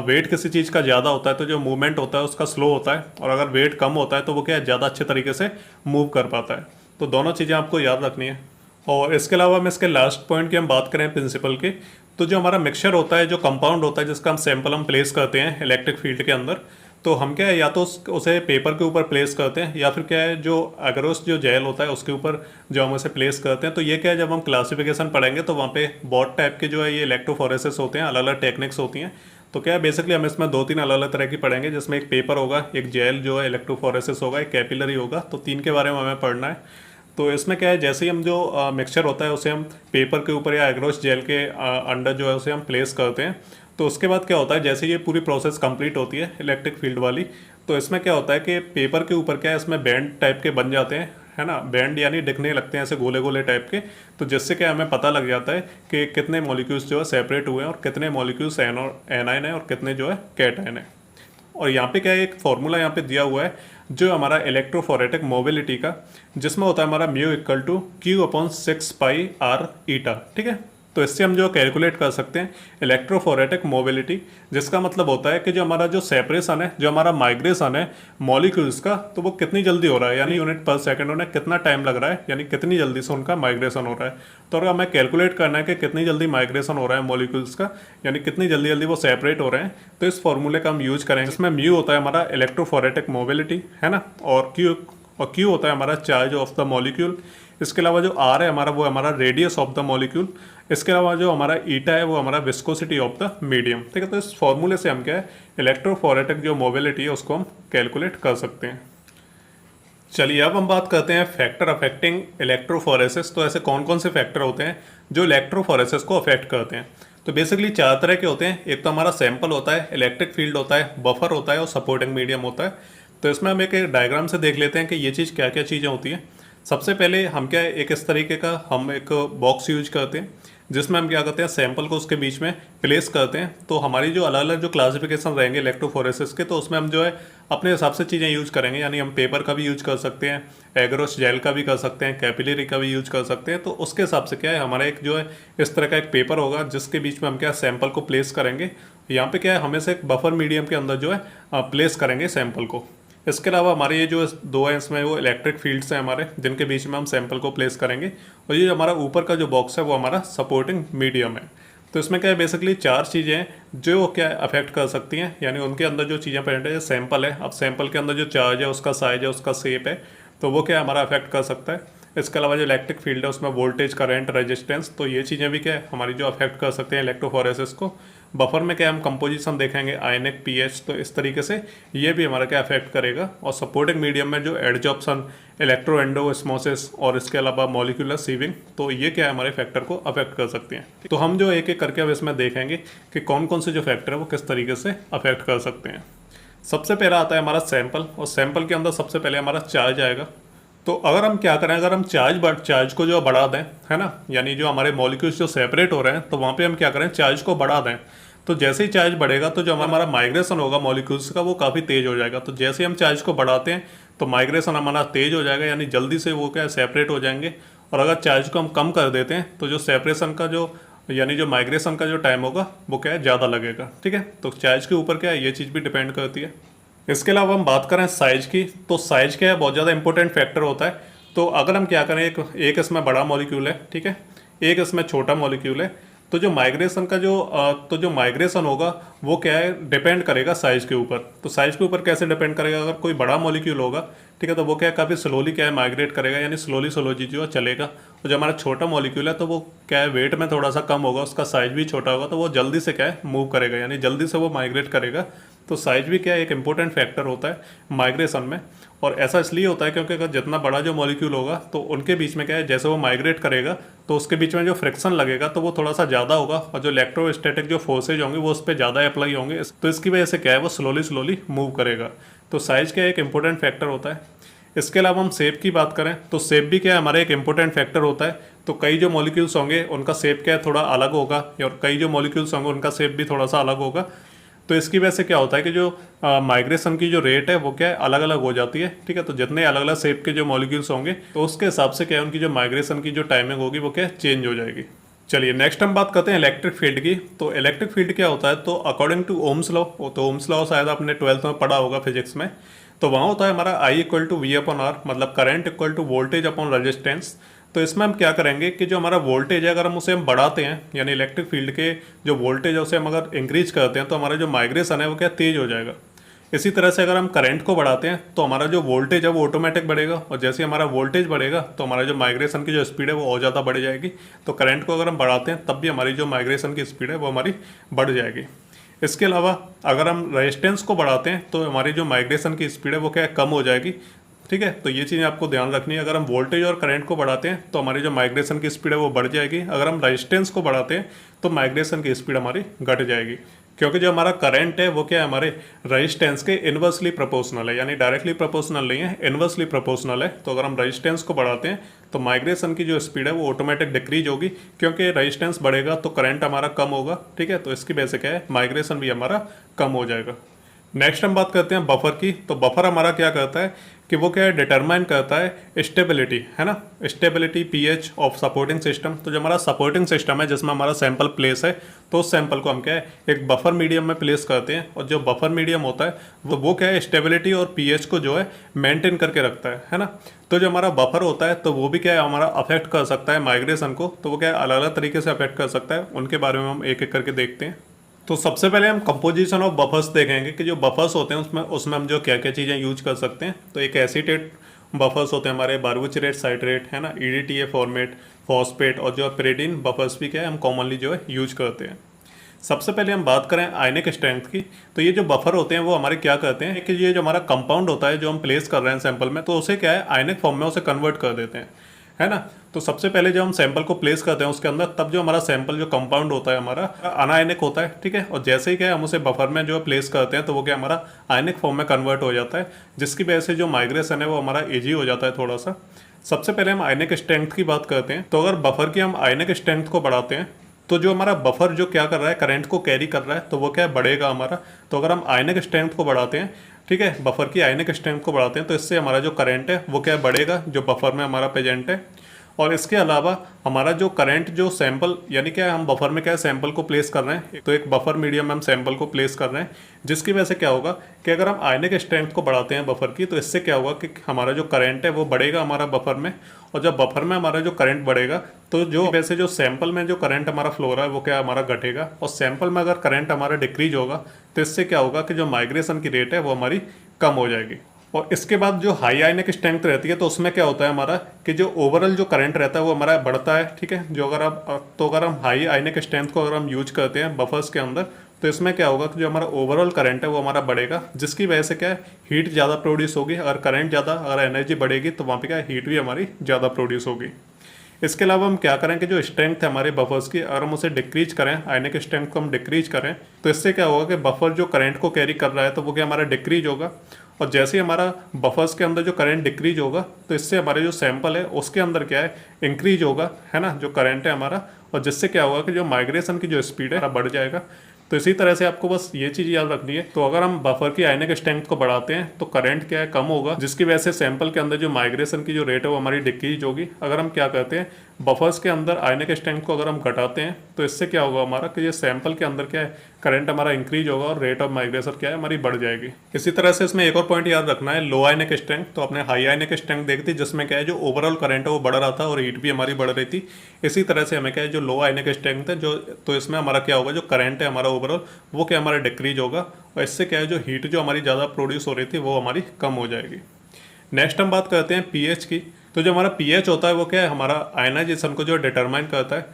वेट किसी चीज़ का ज़्यादा होता है तो जो मूवमेंट होता है उसका स्लो होता है, और अगर वेट कम होता है तो वो क्या है ज़्यादा अच्छे तरीके से मूव कर पाता है। तो दोनों चीज़ें आपको याद रखनी है। और इसके अलावा हम इसके लास्ट पॉइंट की हम बात करें प्रिंसिपल की, तो जो हमारा मिक्सचर होता है जो कंपाउंड होता है जिसका हम सैंपल हम प्लेस करते हैं इलेक्ट्रिक फील्ड के अंदर, तो हम क्या है या तो उसे पेपर के ऊपर प्लेस करते हैं या फिर क्या है जो एग्रोस जो जेल होता है उसके ऊपर जो हम उसे प्लेस करते हैं। तो ये क्या है जब हम क्लासिफिकेशन पढ़ेंगे तो वहाँ पे बहुत टाइप के जो है ये इलेक्ट्रोफोरेसिस होते हैं, अलग अलग टेक्निक्स होती हैं। तो क्या है बेसिकली हम इसमें 2-3 अलग अलग तरह की पढ़ेंगे, जिसमें एक पेपर होगा, एक जेल जो है इलेक्ट्रोफोरेसिस होगा, एक कैपिलरी होगा। तो 3 के बारे में हमें पढ़ना है। तो इसमें क्या है जैसे ही हम जो मिक्सचर होता है उसे हम पेपर के ऊपर या एग्रोस जेल के अंडर जो है उसे हम प्लेस करते हैं, तो उसके बाद क्या होता है जैसे ये पूरी प्रोसेस कंप्लीट होती है इलेक्ट्रिक फील्ड वाली, तो इसमें क्या होता है कि पेपर के ऊपर क्या है इसमें बैंड टाइप के बन जाते हैं, है ना, बैंड यानी दिखने लगते हैं ऐसे गोले गोले टाइप के। तो जिससे क्या हमें पता लग जाता है कि कितने मॉलिक्यूल्स जो है सेपरेट हुए हैं और कितने मॉलिक्यूल्स एनाइन है और कितने जो है कैटाइन है। और यहाँ पे क्या है एक फॉर्मूला यहाँ पे दिया हुआ है जो हमारा इलेक्ट्रोफोरेटिक मोबिलिटी का, जिसमें होता है हमारा mu equal to Q upon 6 pi R eta. ठीक है, तो इससे हम जो कैलकुलेट कर सकते हैं इलेक्ट्रोफोरेटिक मोबिलिटी, जिसका मतलब होता है कि जो हमारा जो सेपरेशन है जो हमारा माइग्रेशन है मॉलिक्यूल्स का, तो वो कितनी जल्दी हो रहा है, यानी यूनिट पर सेकंड उन्हें कितना टाइम लग रहा है, यानी कितनी जल्दी से उनका माइग्रेशन हो रहा है। तो अगर हमें कैलकुलेट करना है कि कितनी जल्दी माइग्रेशन हो रहा है मॉलिक्यूल्स का, यानी कितनी जल्दी जल्दी वो सेपरेट हो रहे हैं, तो इस फॉर्मूले का हम यूज करेंगे। इसमें म्यू होता है हमारा इलेक्ट्रोफोरेटिक मोबिलिटी, है ना, और क्यू होता है हमारा चार्ज ऑफ द मॉलिक्यूल। इसके अलावा जो आर है हमारा वो हमारा रेडियस ऑफ द मॉलिक्यूल। इसके अलावा जो हमारा ईटा है वो हमारा विस्कोसिटी ऑफ द मीडियम। ठीक है, तो इस फॉर्मूले से हम क्या है इलेक्ट्रोफोरेटिक जो मोबिलिटी है उसको हम कैलकुलेट कर सकते हैं। चलिए अब हम बात करते हैं फैक्टर अफेक्टिंग इलेक्ट्रोफोरेसिस। तो ऐसे कौन कौन से फैक्टर होते हैं जो इलेक्ट्रोफोरेसिस को अफेक्ट करते हैं। तो बेसिकली 4 तरह के होते हैं। एक तो हमारा सैंपल होता है, इलेक्ट्रिक फील्ड होता है, बफर होता है और सपोर्टिंग मीडियम होता है। तो इसमें हम एक डायग्राम से देख लेते हैं कि ये चीज़ क्या क्या चीज़ें होती हैं। सबसे पहले हम क्या है एक इस तरीके का हम एक बॉक्स यूज करते हैं जिसमें हम क्या करते हैं सैंपल को उसके बीच में प्लेस करते हैं। तो हमारी जो अलग अलग जो क्लासिफिकेशन रहेंगे इलेक्ट्रोफोरेसिस के, तो उसमें हम जो है अपने हिसाब से चीज़ें यूज करेंगे, यानी हम पेपर का भी यूज कर सकते हैं, एग्रोस जेल का भी कर सकते हैं, कैपिलरी का भी यूज कर सकते हैं। तो उसके हिसाब से क्या है हमारा एक जो है इस तरह का एक पेपर होगा जिसके बीच में हम क्या सैंपल को प्लेस करेंगे। यहाँ पे क्या है हमेशा एक बफर मीडियम के अंदर जो है प्लेस करेंगे सैंपल को। इसके अलावा हमारे ये जो 2 है इसमें वो इलेक्ट्रिक फील्ड्स हैं हमारे जिनके बीच में हम सैंपल को प्लेस करेंगे, और ये हमारा ऊपर का जो बॉक्स है वो हमारा सपोर्टिंग मीडियम है। तो इसमें क्या है बेसिकली 4 चीज़ें हैं जो क्या अफेक्ट कर सकती हैं, यानी उनके अंदर जो चीज़ें प्रेजेंट है सैंपल है, अब सैंपल के अंदर जो चार्ज है उसका साइज है उसका शेप है, तो वो क्या हमारा अफेक्ट कर सकता है। इसके अलावा जो इलेक्ट्रिक फील्ड है उसमें वोल्टेज, करंट, रेजिस्टेंस, तो ये चीज़ें भी क्या है हमारी जो अफेक्ट कर सकते हैं इलेक्ट्रोफोरेसिस को। बफर में क्या हम कंपोजिशन देखेंगे, आयनिक, पीएच, तो इस तरीके से ये भी हमारा क्या अफेक्ट करेगा। और सपोर्टिंग मीडियम में जो एडजॉर्प्शन, इलेक्ट्रोएंडोस्मोसिस और इसके अलावा मॉलिक्यूलर सीविंग, तो ये क्या है हमारे फैक्टर को अफेक्ट कर सकते हैं। तो हम जो एक एक करके अब इसमें देखेंगे कि कौन कौन से जो फैक्टर है वो किस तरीके से अफेक्ट कर सकते हैं। सबसे पहला आता है हमारा सैंपल, और सैंपल के अंदर सबसे पहले हमारा चार्ज आएगा। तो अगर हम क्या करें, अगर हम चार्ज को जो बढ़ा दें, है ना, यानी जो हमारे मॉलिक्यूल्स जो सेपरेट हो रहे हैं तो वहाँ पे हम क्या करें चार्ज को बढ़ा दें। तो जैसे ही चार्ज बढ़ेगा तो जो हमारा माइग्रेशन होगा मॉलिक्यूल्स का वो काफ़ी तेज हो जाएगा। तो जैसे हम चार्ज को बढ़ाते हैं तो माइग्रेशन हमारा तेज हो जाएगा, यानी जल्दी से वो क्या सेपरेट हो जाएंगे। और अगर चार्ज को हम कम कर देते हैं तो जो सेपरेशन का जो यानी जो माइग्रेशन का जो टाइम होगा वो क्या है, ज़्यादा लगेगा। ठीक है, तो चार्ज के ऊपर क्या है, ये चीज़ भी डिपेंड करती है। इसके अलावा हम बात करें साइज की, तो साइज क्या है, बहुत ज़्यादा इंपॉर्टेंट फैक्टर होता है। तो अगर हम क्या करें, एक इसमें बड़ा मॉलिक्यूल है, ठीक है, एक इसमें छोटा मॉलिक्यूल है, तो जो माइग्रेशन का जो माइग्रेशन होगा वो क्या है, डिपेंड करेगा साइज के ऊपर। तो साइज के ऊपर कैसे डिपेंड करेगा, अगर कोई बड़ा मॉलिक्यूल होगा, ठीक है, तो वो क्या है, काफ़ी स्लोली क्या है माइग्रेट करेगा, यानी स्लोली जो चलेगा। और जो हमारा छोटा मॉलिक्यूल है तो वो क्या है, वेट में थोड़ा सा कम होगा, उसका साइज भी छोटा होगा, तो वो जल्दी से क्या है मूव करेगा, यानी जल्दी से वो माइग्रेट करेगा। तो साइज भी क्या है, एक इंपॉर्टेंट फैक्टर होता है माइग्रेशन में। और ऐसा इसलिए होता है क्योंकि अगर जितना बड़ा जो मॉलिक्यूल होगा तो उनके बीच में क्या है, जैसे वो माइग्रेट करेगा तो उसके बीच में जो फ्रिक्शन लगेगा तो वो थोड़ा सा ज़्यादा होगा, और जो इलेक्ट्रोस्टैटिक जो फोर्सेज होंगे वो उस पर ज़्यादा अप्लाई होंगे, तो इसकी वजह से क्या है, वो स्लोली मूव करेगा। तो साइज क्या है, एक इंपॉर्टेंट फैक्टर होता है। इसके अलावा हम शेप की बात करें तो शेप भी क्या है, हमारा एक इंपॉर्टेंट फैक्टर होता है। तो कई जो मॉलिक्यूल्स होंगे उनका शेप क्या है, थोड़ा अलग होगा, और कई जो मॉलिक्यूल्स होंगे उनका शेप भी थोड़ा सा अलग होगा। तो इसकी वजह से क्या होता है कि जो माइग्रेशन की जो रेट है वो क्या है, अलग अलग हो जाती है। ठीक है, तो जितने अलग अलग शेप के जो मॉलिक्यूल्स होंगे तो उसके हिसाब से क्या है, उनकी जो माइग्रेशन की जो टाइमिंग होगी वो क्या है, चेंज हो जाएगी। चलिए नेक्स्ट हम बात करते हैं इलेक्ट्रिक फील्ड की। तो इलेक्ट्रिक फील्ड क्या होता है, तो अकॉर्डिंग टू ओम्स लॉ, तो ओम्स लॉ शायद आपने 12th में पढ़ा होगा फिजिक्स में। तो वहाँ होता है हमारा I equal to V upon R, मतलब current equal to voltage upon resistance. तो इसमें हम क्या करेंगे कि जो हमारा वोल्टेज है अगर हम उसे बढ़ाते हैं, यानी इलेक्ट्रिक फील्ड के जो वोल्टेज है उसे हम अगर इंक्रीज करते हैं तो हमारा जो माइग्रेशन है वो क्या तेज हो जाएगा। इसी तरह से अगर हम करंट को बढ़ाते हैं तो हमारा जो वोल्टेज है वो ऑटोमेटिक बढ़ेगा, और जैसे हमारा वोल्टेज बढ़ेगा तो हमारा जो माइग्रेशन की जो स्पीड है वो और ज़्यादा बढ़ जाएगी। तो करंट को अगर हम बढ़ाते हैं तब भी हमारी जो माइग्रेशन की स्पीड है वो हमारी बढ़ जाएगी। इसके अलावा अगर हम रेजिस्टेंस को बढ़ाते हैं तो हमारी जो माइग्रेशन की स्पीड है वो क्या है, कम हो जाएगी। ठीक है, तो ये चीज़ें आपको ध्यान रखनी है। अगर हम वोल्टेज और करंट को बढ़ाते हैं तो हमारी जो माइग्रेशन की स्पीड है वो बढ़ जाएगी, अगर हम रेजिस्टेंस को बढ़ाते हैं तो माइग्रेशन की स्पीड हमारी घट जाएगी। क्योंकि जो हमारा करंट है वो क्या है, हमारे रेजिस्टेंस के इन्वर्सली प्रोपोर्शनल है, यानी डायरेक्टली प्रोपोर्शनल नहीं है, इन्वर्सली प्रोपोर्शनल है। तो अगर हम रेजिस्टेंस को बढ़ाते हैं तो माइग्रेशन की जो स्पीड है वो ऑटोमेटिक डिक्रीज होगी, क्योंकि रेजिस्टेंस बढ़ेगा तो करंट हमारा कम होगा। ठीक है, तो इसकी वजह से क्या है, माइग्रेशन भी हमारा कम हो जाएगा। नेक्स्ट हम बात करते हैं बफर की। तो बफर हमारा क्या करता है कि वो क्या है, डिटरमाइन करता है स्टेबिलिटी, है ना, stability pH of supporting system. तो जो हमारा सपोर्टिंग सिस्टम है जिसमें हमारा सैंपल प्लेस है, तो उस सैंपल को हम क्या है, एक बफर मीडियम में प्लेस करते हैं, और जो बफर मीडियम होता है वो क्या है, स्टेबिलिटी और पीएच को जो है मेंटेन करके रखता है ना। तो जो हमारा बफर होता है तो वो भी क्या है, हमारा अफेक्ट कर सकता है माइग्रेशन को। तो वो क्या है, अलग अलग तरीके से अफेक्ट कर सकता है, उनके बारे में हम एक एक करके देखते हैं। तो सबसे पहले हम कंपोजिशन ऑफ बफर्स देखेंगे कि जो बफर्स होते हैं उसमें हम जो क्या क्या चीज़ें यूज कर सकते हैं। तो एक एसीटेट बफर्स होते हैं हमारे, बारबुचरेट, साइट्रेट, है ना, ईडीटीए फॉर्मेट, फॉस्फेट, और जो पेरिडीन बफर्स भी क्या है हम कॉमनली जो है यूज करते हैं। सबसे पहले हम बात करें आयनिक स्ट्रेंथ की। तो ये जो बफर होते हैं वो हमारे क्या करते हैं कि ये जो हमारा कंपाउंड होता है जो हम प्लेस कर रहे हैं सैंपल में, तो उसे क्या है, आयनिक फॉर्म में उसे कन्वर्ट कर देते हैं, है ना। तो सबसे पहले जब हम सैंपल को प्लेस करते हैं उसके अंदर, तब जो हमारा सैंपल जो कंपाउंड होता है हमारा अनायनिक होता है। ठीक है, और जैसे ही क्या है हम उसे बफर में जो प्लेस करते हैं तो वो क्या हमारा आयनिक फॉर्म में कन्वर्ट हो जाता है, जिसकी वजह से जो माइग्रेशन है वो हमारा ईजी हो जाता है थोड़ा सा। सबसे पहले हम आयनिक स्ट्रेंथ की बात करते हैं। तो अगर बफर की हम आयनिक स्ट्रेंथ को बढ़ाते हैं तो जो हमारा बफर जो क्या कर रहा है, करंट को कैरी कर रहा है, तो वो क्या बढ़ेगा हमारा। तो अगर हम आयनिक स्ट्रेंथ को बढ़ाते हैं, ठीक है, बफर की आयनिक स्ट्रेंथ को बढ़ाते हैं, तो इससे हमारा जो करंट है वो क्या बढ़ेगा, जो बफर में हमारा प्रेजेंट है। और इसके अलावा हमारा जो करंट जो सैंपल, यानी क्या हम बफर में क्या सैंपल को प्लेस कर रहे हैं, तो एक बफर मीडियम में हम सैंपल को प्लेस कर रहे हैं, जिसकी वजह से क्या होगा कि अगर हम आयनिक स्ट्रेंथ को बढ़ाते हैं बफर की, तो इससे क्या होगा कि हमारा जो करंट है वो बढ़ेगा हमारा बफर में। और जब बफर में हमारा जो करंट बढ़ेगा तो जो वैसे जो सैंपल में जो करंट हमारा फ्लो रहा है वो क्या हमारा घटेगा, और सैंपल में अगर करंट हमारा डिक्रीज होगा तो इससे क्या होगा कि जो माइग्रेशन की रेट है वो हमारी कम हो जाएगी। और इसके बाद जो हाई आयनिक स्ट्रेंथ रहती है तो उसमें क्या होता है हमारा कि जो ओवरऑल जो करंट रहता है वो हमारा बढ़ता है। ठीक है, जो अगर हम हाई आयनिक स्ट्रेंथ को अगर हम यूज करते हैं बफर्स के अंदर, तो इसमें क्या होगा कि जो हमारा ओवरऑल करंट है वो हमारा बढ़ेगा, जिसकी वजह से क्या है, हीट ज़्यादा प्रोड्यूस होगी। अगर करंट ज़्यादा, अगर एनर्जी बढ़ेगी तो वहाँ पे क्या है, हीट भी हमारी ज़्यादा प्रोड्यूस होगी। इसके अलावा हम क्या करें कि जो स्ट्रेंथ है हमारे बफर्स की, अगर हम उसे डिक्रीज करें, आयनिक स्ट्रेंथ को हम डिक्रीज करें, तो इससे क्या होगा कि बफर जो करंट को कैरी कर रहा है तो वो क्या हमारा डिक्रीज होगा। और जैसे ही हमारा बफर्स के अंदर जो करंट डिक्रीज होगा तो इससे हमारे जो सैंपल है उसके अंदर क्या है, इंक्रीज होगा, है ना, जो करंट है हमारा। और जिससे क्या होगा कि जो माइग्रेशन की जो स्पीड है बढ़ जाएगा। तो इसी तरह से आपको बस ये चीज़ याद रखनी है। तो अगर हम बफर की आयनिक स्ट्रेंथ को बढ़ाते हैं तो करंट क्या है, कम होगा, जिसकी वजह से सैंपल के अंदर जो माइग्रेशन की जो रेट है वो हमारी डिक्रीज होगी। अगर हम क्या करते हैं, बफर्स के अंदर आयनिक स्ट्रेंथ को अगर हम घटाते हैं तो इससे क्या होगा हमारा कि ये सैंपल के अंदर क्या है, करंट हमारा इंक्रीज होगा और रेट ऑफ माइग्रेशन क्या है हमारी बढ़ जाएगी। इसी तरह से इसमें एक और पॉइंट याद रखना है, लो आयनिक स्ट्रेंथ। तो अपने हाई आयनिक स्ट्रेंथ देखती जिसमें क्या है जो ओवरऑल करंट है वो बढ़ रहा था और हीट भी हमारी बढ़ रही थी। इसी तरह से हमें क्या है जो लो आयनिक स्ट्रेंथ है जो, तो इसमें हमारा क्या होगा, जो करंट है हमारा ओवरऑल वो क्या हमारा डिक्रीज होगा और इससे क्या है जो हीट जो हमारी ज़्यादा प्रोड्यूस हो रही थी वो हमारी कम हो जाएगी। नेक्स्ट हम बात करते हैं पीएच की। तो जो हमारा पीएच होता है वो क्या है, हमारा आयनाइजेशन को जो डिटरमाइन करता है।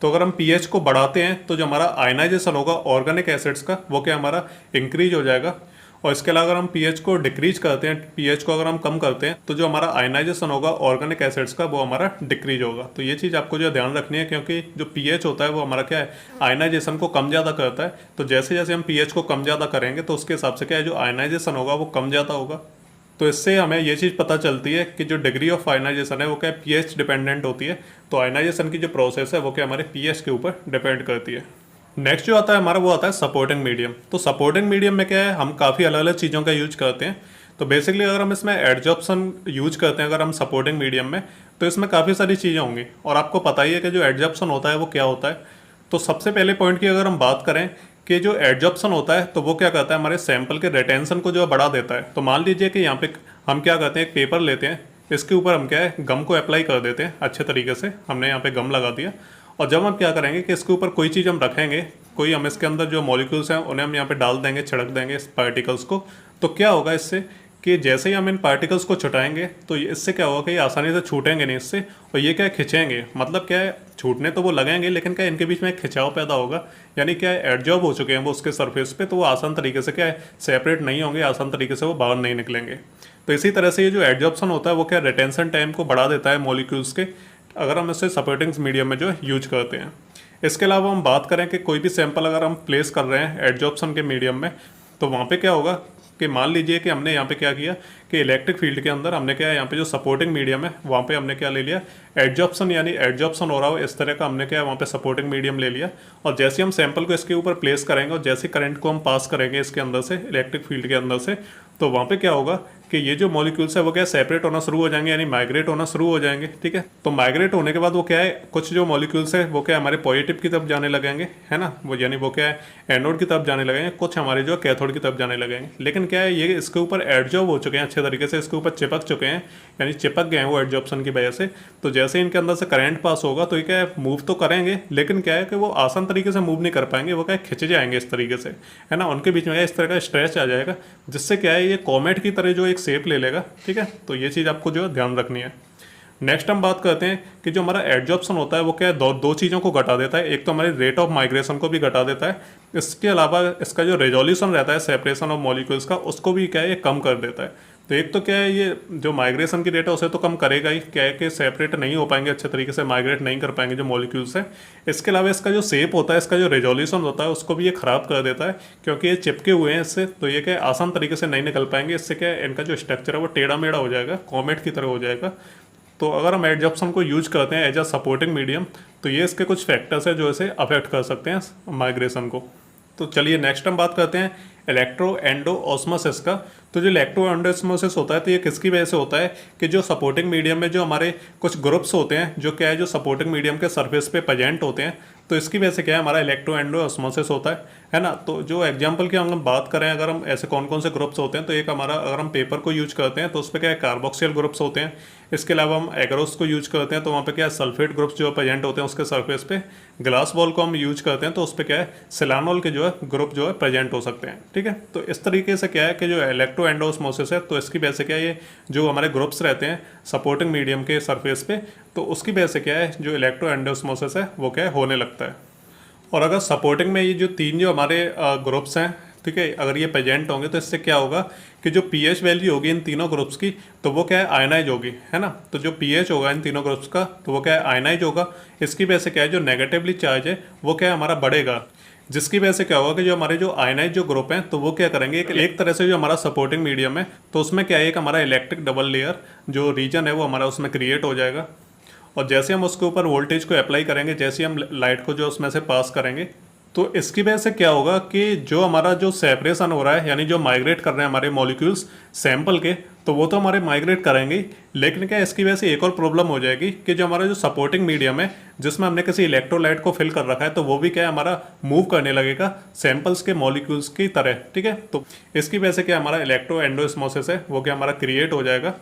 तो अगर हम पीएच को बढ़ाते हैं तो जो हमारा आयनाइजेशन होगा ऑर्गेनिक एसिड्स का वो क्या हमारा इंक्रीज हो जाएगा। और इसके अलावा अगर हम पीएच को डिक्रीज करते हैं, पीएच को अगर हम कम करते हैं तो जो हमारा आयनाइजेशन होगा ऑर्गेनिक एसिड्स का वो हमारा डिक्रीज होगा। तो ये चीज़ आपको जो ध्यान रखनी है, क्योंकि जो पीएच होता है वो हमारा क्या है आयनाइजेशन को कम ज़्यादा करता है। तो जैसे जैसे हम पीएच को कम ज़्यादा करेंगे तो उसके हिसाब से क्या है जो आयनाइजेशन होगा वो कम ज़्यादा होगा। तो इससे हमें ये चीज़ पता चलती है कि जो डिग्री ऑफ आयनाइजेशन है वो क्या पीएच डिपेंडेंट होती है। तो आयनाइजेशन की जो प्रोसेस है वो क्या हमारे पीएच के ऊपर डिपेंड करती है। नेक्स्ट जो आता है हमारा वो आता है सपोर्टिंग मीडियम। तो सपोर्टिंग मीडियम में क्या है, हम काफ़ी अलग अलग चीज़ों का यूज करते हैं। तो बेसिकली अगर हम इसमें एडजॉर्प्शन यूज करते हैं अगर हम सपोर्टिंग मीडियम में, तो इसमें काफ़ी सारी चीज़ें होंगी और आपको पता ही है कि जो एडजॉर्प्शन होता है वो क्या होता है। तो सबसे पहले पॉइंट की अगर हम बात करें कि जो एडजॉर्प्शन होता है तो वो क्या करता है, हमारे सैंपल के रिटेंशन को जो बढ़ा देता है। तो मान लीजिए कि यहाँ पे हम क्या करते हैं, एक पेपर लेते हैं, इसके ऊपर हम क्या है गम को अप्लाई कर देते हैं अच्छे तरीके से। हमने यहाँ पे गम लगा दिया और जब हम क्या करेंगे कि इसके ऊपर कोई चीज़ हम रखेंगे, कोई हम इसके अंदर जो मॉलिक्यूल्स हैं उन्हें हम यहाँ पे डाल देंगे, छिड़क देंगे इस पार्टिकल्स को। तो क्या होगा इससे कि जैसे ही हम इन पार्टिकल्स को छुटाएंगे तो इससे क्या होगा कि ये आसानी से छूटेंगे नहीं इससे, और ये क्या है खिंचेंगे। मतलब क्या है, छूटने तो वो लगेंगे लेकिन क्या इनके बीच में एक खिंचाव पैदा होगा, यानी क्या है एडजॉर्ब हो चुके हैं वो उसके सरफेस पे, तो वो आसान तरीके से क्या है सेपरेट नहीं होंगे, आसान तरीके से वो बाहर नहीं निकलेंगे। तो इसी तरह से ये जो एडजॉर्प्शन होता है वो क्या रिटेंशन टाइम को बढ़ा देता है मॉलिक्यूल्स के, अगर हम इससे सपोर्टिंग मीडियम में जो यूज करते हैं। इसके अलावा हम बात करें कि कोई भी सैंपल अगर हम प्लेस कर रहे हैं एडजॉर्प्शन के मीडियम में, तो वहाँ पे क्या होगा कि मान लीजिए कि हमने यहाँ पे क्या किया कि इलेक्ट्रिक फील्ड के अंदर हमने क्या है यहाँ पे जो सपोर्टिंग मीडियम है वहाँ पे हमने क्या ले लिया एडजॉर्प्शन, यानी एडजॉर्प्शन हो रहा हो इस तरह का हमने क्या है वहाँ पे सपोर्टिंग मीडियम ले लिया। और जैसे हम सैंपल को इसके ऊपर प्लेस करेंगे और जैसे करंट को हम पास करेंगे इसके अंदर से, इलेक्ट्रिक फील्ड के अंदर से, तो वहाँ पे क्या होगा कि ये जो मॉलिक्यूल्स है वो क्या सेपरेट होना शुरू हो जाएंगे, यानी माइग्रेट होना शुरू हो जाएंगे। ठीक है, तो माइग्रेट होने के बाद वो क्या है, कुछ जो मॉलिक्यूल्स है वो क्या हमारे पॉजिटिव की तरफ जाने लगेंगे, है ना, वो यानी वो क्या है एनोड की तरफ जाने लगेंगे, कुछ हमारे जो कैथोड की तरफ जाने लगेंगे। लेकिन क्या है ये इसके ऊपर एडजॉर्ब हो चुके हैं अच्छे तरीके से, इसके ऊपर चिपक चुके हैं, यानी चिपक गए हैं वो एडजॉर्प्शन की वजह से। तो जैसे इनके अंदर से करंट पास होगा तो ये क्या है मूव तो करेंगे, लेकिन क्या है कि वो आसान तरीके से मूव नहीं कर पाएंगे, वो क्या है खिंच जाएंगे इस तरीके से, है ना, उनके बीच में इस तरह का स्ट्रेच आ जाएगा, जिससे क्या है ये कॉमेट की तरह जो एक शेप ले लेगा। ठीक है, तो ये चीज़ आपको जो है ध्यान रखनी है। नेक्स्ट हम बात करते हैं कि जो हमारा एडजॉर्प्शन होता है वो क्या है दो चीज़ों को घटा देता है। एक तो हमारी रेट ऑफ माइग्रेशन को भी घटा देता है, इसके अलावा इसका जो रेजोल्यूशन रहता है सेपरेशन ऑफ मॉलिक्यूल्स का उसको भी क्या है ये कम कर देता है। तो एक तो क्या है ये जो माइग्रेशन की रेट है उसे तो कम करेगा ही, क्या है कि सेपरेट नहीं हो पाएंगे अच्छे तरीके से, माइग्रेट नहीं कर पाएंगे जो मॉलिक्यूल्स है। इसके अलावा इसका जो शेप होता है, इसका जो रेजोल्यूशन होता है उसको भी ये ख़राब कर देता है, क्योंकि ये चिपके हुए हैं इससे, तो ये क्या आसान तरीके से नहीं निकल पाएंगे। इससे क्या है इनका जो स्ट्रक्चर है वो टेढ़ा मेढ़ा हो जाएगा, कॉमेट की तरह हो जाएगा। तो अगर हम एडजॉर्प्शन को यूज करते हैं एज अ सपोर्टिंग मीडियम तो ये इसके कुछ फैक्टर्स है जो इसे अफेक्ट कर सकते हैं माइग्रेशन को। तो चलिए नेक्स्ट हम बात करते हैं इलेक्ट्रो एंडो ऑस्मोसिस का। तो जो इलेक्ट्रो एंडो ऑस्मोसिस होता है तो ये किसकी वजह से होता है कि जो सपोर्टिंग मीडियम में जो हमारे कुछ ग्रुप्स होते हैं जो क्या है जो सपोर्टिंग मीडियम के सरफेस पे प्रेजेंट होते हैं, तो इसकी वजह से क्या है हमारा इलेक्ट्रो एंडो ऑस्मोसिस होता है ना। तो जो एग्जांपल की हम बात करें, अगर हम ऐसे कौन कौन से ग्रुप्स होते हैं, तो एक हमारा अगर हम पेपर को यूज करते हैं तो उस पर क्या है कार्बोक्सिल ग्रुप्स होते हैं। इसके अलावा हम एग्रोस को यूज करते हैं तो वहाँ पे क्या है सल्फेट ग्रुप्स जो प्रेजेंट होते हैं उसके सरफेस पे। ग्लास बॉल को हम यूज करते हैं तो उस पर क्या है सिलानोल के जो है ग्रुप जो है प्रेजेंट हो सकते हैं। ठीक है, तो इस तरीके से क्या है कि जो इलेक्ट्रो एंडो ऑस्मोसिस है तो इसकी वजह से क्या है ये जो हमारे ग्रुप्स रहते हैं सपोर्टिंग मीडियम के सरफेस पे, तो उसकी वजह से क्या है जो इलेक्ट्रो एंडो ऑस्मोसिस है वो क्या है होने लगता है। और अगर सपोर्टिंग में ये जो तीन जो हमारे ग्रुप्स हैं, ठीक है, अगर ये प्रेजेंट होंगे तो इससे क्या होगा कि जो पीएच वैल्यू होगी इन तीनों ग्रुप्स की तो वो क्या है आयनाइज होगी, है ना। तो जो पीएच होगा इन तीनों ग्रुप्स का तो वो क्या है आयनाइज होगा। इसकी वजह से क्या है जो नेगेटिवली चार्ज है वो क्या है हमारा बढ़ेगा, जिसकी वजह से क्या होगा कि जो हमारे जो आयनाइज जो ग्रुप हैं तो वो क्या करेंगे एक तरह से जो हमारा सपोर्टिंग मीडियम है तो उसमें क्या है एक हमारा इलेक्ट्रिक डबल लेयर जो रीजन है वो हमारा उसमें क्रिएट हो जाएगा। और जैसे हम उसके ऊपर वोल्टेज को अप्लाई करेंगे, जैसे हम लाइट को जो उसमें से पास करेंगे तो इसकी वजह से क्या होगा कि जो हमारा जो सेपरेशन हो रहा है, यानी जो माइग्रेट कर रहे हैं हमारे मॉलिक्यूल्स सैंपल के, तो वो तो हमारे माइग्रेट करेंगे ही, लेकिन क्या इसकी वजह से एक और प्रॉब्लम हो जाएगी कि जो हमारा जो सपोर्टिंग मीडियम है जिसमें हमने किसी इलेक्ट्रोलाइट को फिल कर रखा है, तो वो भी क्या है हमारा मूव करने लगेगा सैंपल्स के मॉलिक्यूल्स की तरह। ठीक है, तो इसकी वजह से क्या हमारा इलेक्ट्रो एंडोस्मोसिस है वो क्या हमारा क्रिएट हो जाएगा।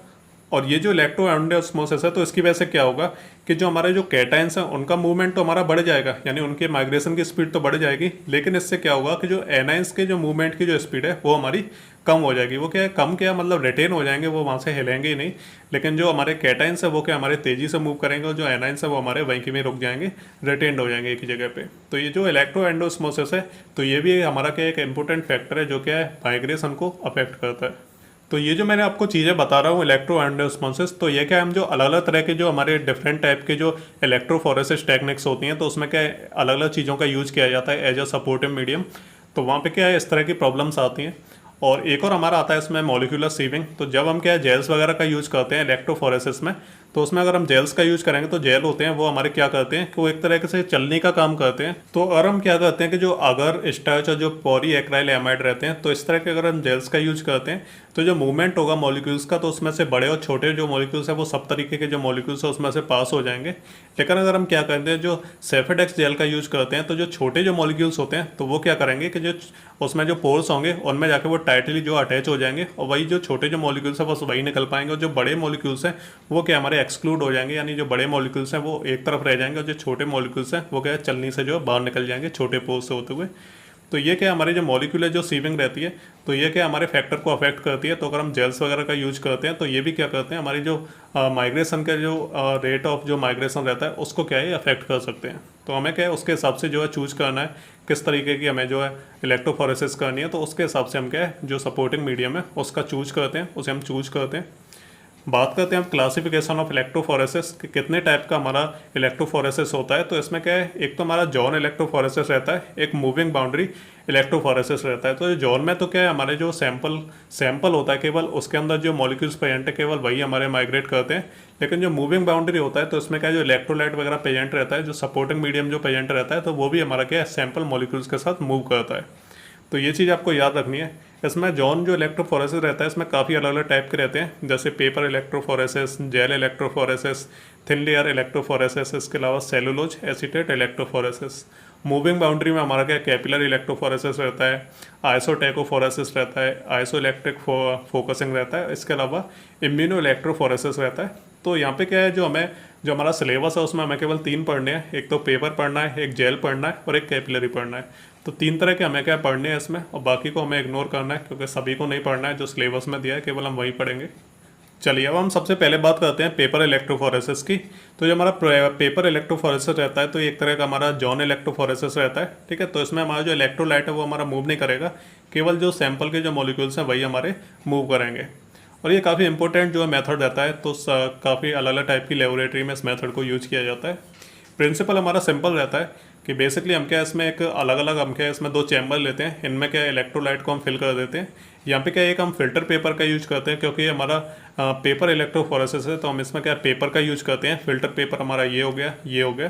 और ये जो इलेक्ट्रो एंडोस्मोसिस है, तो इसकी वजह से क्या होगा कि जो हमारे जो कैटायंस हैं उनका मूवमेंट तो हमारा बढ़ जाएगा, यानी उनके माइग्रेशन की स्पीड तो बढ़ जाएगी, लेकिन इससे क्या होगा कि जो एनाइंस के जो मूवमेंट की जो स्पीड है वो हमारी कम हो जाएगी। वो क्या है, कम क्या मतलब रिटेन हो जाएंगे, वो वहाँ से हिलेंगे ही नहीं, लेकिन जो हमारे कैटायंस है वो क्या हमारे तेज़ी से मूव करेंगे, और जो एनाइंस है वो हमारे वहीं के में रुक जाएंगे, रिटेन्ड हो जाएंगे एक ही जगह पे। तो ये जो इलेक्ट्रो एंडोस्मोसिस है, तो ये भी हमारा क्या एक इंपॉर्टेंट फैक्टर है जो क्या है माइग्रेशन को अफेक्ट करता है। तो ये जो मैंने आपको चीज़ें बता रहा हूँ इलेक्ट्रो एंडोस्मोसिस, तो ये क्या हम जो अलग अलग तरह के जो हमारे डिफरेंट टाइप के जो इलेक्ट्रोफोरेसिस टेक्निक्स होती हैं, तो उसमें क्या अलग अलग चीज़ों का यूज़ किया जाता है एज अ सपोर्टिव मीडियम। तो वहाँ पे क्या है इस तरह की प्रॉब्लम्स आती हैं। और एक और हमारा आता है इसमें मॉलिक्यूलर सीविंग। तो जब हम क्या जेल्स वगैरह का यूज़ करते हैं इलेक्ट्रोफोरेसिस में, तो उसमें अगर हम जेल्स का यूज़ करेंगे तो जेल होते हैं वो हमारे क्या करते हैं कि वो एक तरह से चलने का काम करते हैं। तो अगर हम क्या करते हैं कि जो अगर स्टार्च और जो पॉलीएक्राइल एमाइड रहते हैं, तो इस तरह के अगर हम जेल्स का यूज़ करते हैं तो जो मूवमेंट होगा मॉलिक्यूल्स का, तो उसमें से बड़े और छोटे जो मॉलिक्यूल्स हैं वो सब तरीके के जो मॉलिक्यूल्स हैं उसमें से पास हो जाएंगे। लेकिन अगर हम क्या करते हैं जो सेफेडेक्स जेल का यूज़ करते हैं, तो जो छोटे जो मॉलिक्यूल्स होते हैं तो वो क्या करेंगे कि जो उसमें जो पोर्स होंगे उनमें जाके वो टाइटली जो अटैच हो जाएंगे, और वही जो छोटे जो मॉलिक्यूल्स हैं बस वही निकल पाएंगे, और जो बड़े मॉलिक्यूल्स हैं वो क्या हमारे एक्सक्लूड हो जाएंगे, यानी जो बड़े मॉलिक्यूल्स हैं वो एक तरफ रह जाएंगे, और जो छोटे मॉलिक्यूल्स हैं वो क्या चलनी से जो बाहर निकल जाएंगे छोटे पोर्स से होते हुए। तो ये क्या हमारी जो मॉलिक्यूलर जो सीविंग रहती है, तो ये क्या हमारे फैक्टर को अफेक्ट करती है। तो अगर हम जेल्स वगैरह का यूज करते हैं तो ये भी क्या करते हैं हमारी जो माइग्रेशन का जो रेट ऑफ जो माइग्रेशन रहता है उसको क्या है अफेक्ट कर सकते हैं। तो हमें क्या है उसके हिसाब से जो है चूज करना है किस तरीके की हमें जो है इलेक्ट्रोफोरेसिस करनी है, तो उसके हिसाब से हम क्या है जो सपोर्टिंग मीडियम है उसका चूज करते हैं, उसे हम चूज करते हैं। बात करते हैं हम क्लासिफिकेशन ऑफ इलेक्ट्रोफोरेसिस कि कितने टाइप का हमारा इलेक्ट्रोफोरेसिस होता है। तो इसमें क्या है, एक तो हमारा जॉन इलेक्ट्रोफोरेसिस रहता है, एक मूविंग बाउंड्री इलेक्ट्रोफोरेसिस रहता है। तो जॉन में तो क्या है हमारे जो सैंपल होता है केवल उसके अंदर जो मॉलिक्यूल्स प्रेजेंट है केवल वही हमारे माइग्रेट करते हैं। लेकिन जो मूविंग बाउंड्री होता है तो इसमें क्या है जो इलेक्ट्रोलाइट वगैरह प्रेजेंट रहता है, जो सपोर्टिंग मीडियम जो प्रेजेंट रहता है, तो वो भी हमारा क्या है सैंपल मॉलिक्यूल्स के साथ मूव करता है। तो ये चीज़ आपको याद रखनी है। इसमें जॉन जो इलेक्ट्रोफोरेसिस रहता है इसमें काफ़ी अलग अलग टाइप के रहते हैं, जैसे paper electrophoresis, gel electrophoresis, thin layer electrophoresis, इसके अलावा cellulose acetate electrophoresis. Moving boundary में हमारा क्या कैपिलर इलेक्ट्रोफोरेसिस रहता है, आइसोटेकोफोरेसिस रहता है, आइसो इलेक्ट्रिक फोकसिंग रहता है, इसके अलावा इम्यूनो इलेक्ट्रोफोरेसिस रहता है। तो यहाँ पे क्या है जो हमारा सिलेबस है उसमें हमें केवल 3 पढ़ने हैं, एक तो पेपर पढ़ना है, एक जेल पढ़ना है और एक कैपिलरी पढ़ना है। तो 3 तरह के हमें क्या पढ़ने हैं इसमें, और बाकी को हमें इग्नोर करना है क्योंकि सभी को नहीं पढ़ना है, जो सिलेबस में दिया है केवल हम वही पढ़ेंगे। चलिए अब हम सबसे पहले बात करते हैं पेपर इलेक्ट्रोफोरेसिस की। तो जो हमारा पेपर इलेक्ट्रोफोरेसिस रहता है तो एक तरह का हमारा जॉन इलेक्ट्रोफोरेसिस रहता है। ठीक है, तो इसमें हमारा जो इलेक्ट्रोलाइट है वो हमारा मूव नहीं करेगा, केवल जो सैंपल के जो मॉलिक्यूल्स हैं वही हमारे मूव करेंगे। और ये काफ़ी इंपॉर्टेंट जो मेथड रहता है, तो काफ़ी अलग अलग टाइप की लेबोरेटरी में इस मेथड को यूज किया जाता है। प्रिंसिपल हमारा सिंपल रहता है कि बेसिकली हम क्या इसमें एक अलग अलग हम क्या इसमें 2 चैम्बर लेते हैं, इनमें क्या इलेक्ट्रोलाइट को हम फिल कर देते हैं। यहाँ पे क्या एक हम फिल्टर पेपर का यूज करते हैं क्योंकि हमारा पेपर इलेक्ट्रोफोरेसिस है, तो हम इसमें क्या पेपर का यूज करते हैं। फिल्टर पेपर हमारा ये हो गया, ये हो गया।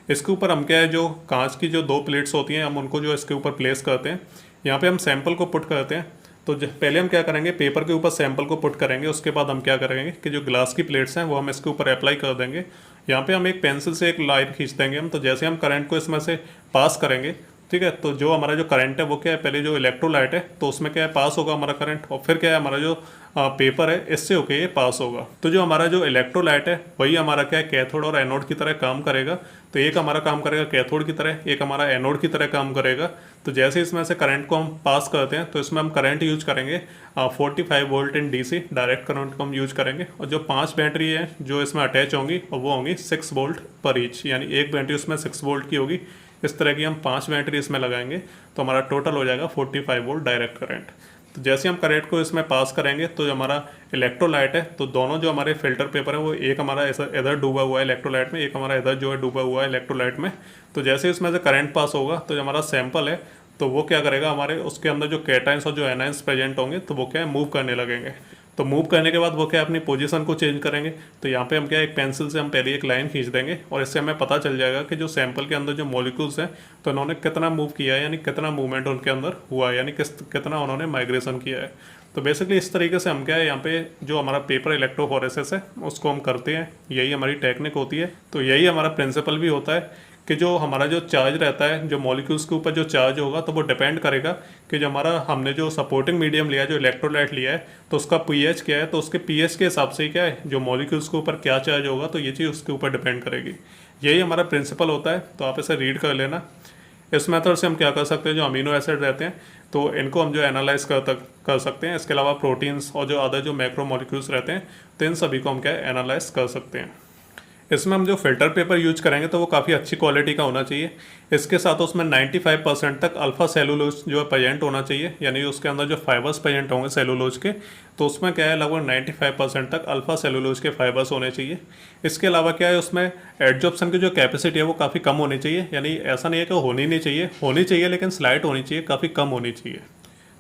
इसके ऊपर हम क्या है जो कांच की जो 2 प्लेट्स होती हैं हम उनको जो इसके ऊपर प्लेस करते हैं। यहाँ पे हम सैंपल को पुट करते हैं। तो पहले हम क्या करेंगे पेपर के ऊपर सैंपल को पुट करेंगे, उसके बाद हम क्या करेंगे कि जो ग्लास की प्लेट्स हैं वो हम इसके ऊपर अप्लाई कर देंगे। यहाँ पे हम एक पेंसिल से एक लाइन खींच देंगे हम, तो जैसे हम करंट को इसमें से पास करेंगे, ठीक है, तो जो हमारा जो करंट है वो क्या है पहले जो इलेक्ट्रोलाइट है तो उसमें क्या है पास होगा हमारा करंट, और फिर क्या है हमारा जो पेपर है इससे होके ये पास होगा। तो जो हमारा जो इलेक्ट्रोलाइट है वही हमारा क्या है कैथोड और एनोड की तरह काम करेगा। तो एक हमारा काम करेगा कैथोड की तरह, एक हमारा एनोड की तरह काम करेगा। तो जैसे इसमें से करंट को हम पास करते हैं तो इसमें हम करंट यूज करेंगे 45 वोल्ट इन DC, डायरेक्ट करंट को हम यूज करेंगे। और जो 5 बैटरी है जो इसमें अटैच होंगी और वो होंगी 6 वोल्ट पर ईच, यानी एक बैटरी उसमें 6 वोल्ट की होगी। इस तरह की हम 5 बैटरी इसमें लगाएंगे तो हमारा टोटल हो जाएगा 45 वोल्ट डायरेक्ट करंट। तो जैसे हम करंट को इसमें पास करेंगे तो जो हमारा इलेक्ट्रोलाइट है तो दोनों जो हमारे फिल्टर पेपर है वो एक हमारा ऐसा इधर डूबा हुआ है इलेक्ट्रोलाइट में, एक हमारा इधर जो है डूबा हुआ है इलेक्ट्रोलाइट में। तो जैसे इसमें से करंट पास होगा तो जो हमारा सैंपल है तो वो क्या करेगा हमारे उसके अंदर जो कैटाइंस और जो एनाइंस प्रेजेंट होंगे तो वो क्या है मूव करने लगेंगे। तो मूव करने के बाद वो क्या अपनी पोजीशन को चेंज करेंगे। तो यहाँ पे हम क्या एक पेंसिल से हम पहले एक लाइन खींच देंगे और इससे हमें पता चल जाएगा कि जो सैंपल के अंदर जो मॉलिक्यूल्स हैं तो उन्होंने कितना मूव किया है, यानी कितना मूवमेंट उनके अंदर हुआ है, यानी कितना उन्होंने माइग्रेशन किया है। तो बेसिकली इस तरीके से हम क्या है यहाँ पे जो हमारा पेपर इलेक्ट्रोफोरेसिस है उसको हम करते हैं, यही हमारी टेक्निक होती है। तो यही हमारा प्रिंसिपल भी होता है कि जो हमारा जो चार्ज रहता है, जो मॉलिक्यूल्स के ऊपर जो चार्ज होगा तो वो डिपेंड करेगा कि जो हमारा हमने जो सपोर्टिंग मीडियम लिया है, जो इलेक्ट्रोलाइट लिया है, तो उसका पीएच क्या है, तो उसके पीएच के हिसाब से क्या है जो मॉलिक्यूल्स के ऊपर क्या चार्ज होगा, तो ये चीज़ उसके ऊपर डिपेंड करेगी। यही हमारा प्रिंसिपल होता है, तो आप इसे रीड कर लेना। इस मेथड से हम क्या कर सकते हैं, जो अमीनो एसिड रहते हैं तो इनको हम जो एनालाइज कर सकते हैं। इसके अलावा प्रोटीन्स और जो अदर जो मैक्रो मॉलिक्यूल्स रहते हैं तो इन सभी को हम क्या एनालाइज कर सकते हैं। इसमें हम जो फिल्टर पेपर यूज करेंगे तो वो काफ़ी अच्छी क्वालिटी का होना चाहिए। इसके साथ उसमें 95% तक अल्फा सेलुलोज जो है प्रेजेंट होना चाहिए, यानी उसके अंदर जो फाइबर्स प्रेजेंट होंगे सेलुलोज के, तो उसमें क्या है लगभग 95% तक अल्फा सेलुलोज के फाइबर्स होने चाहिए। इसके अलावा क्या है उसमें एडजॉर्प्शन की जो कैपेसिटी है वो काफ़ी कम होनी चाहिए, यानी ऐसा नहीं है कि होनी चाहिए लेकिन स्लाइट होनी चाहिए, काफ़ी कम होनी चाहिए।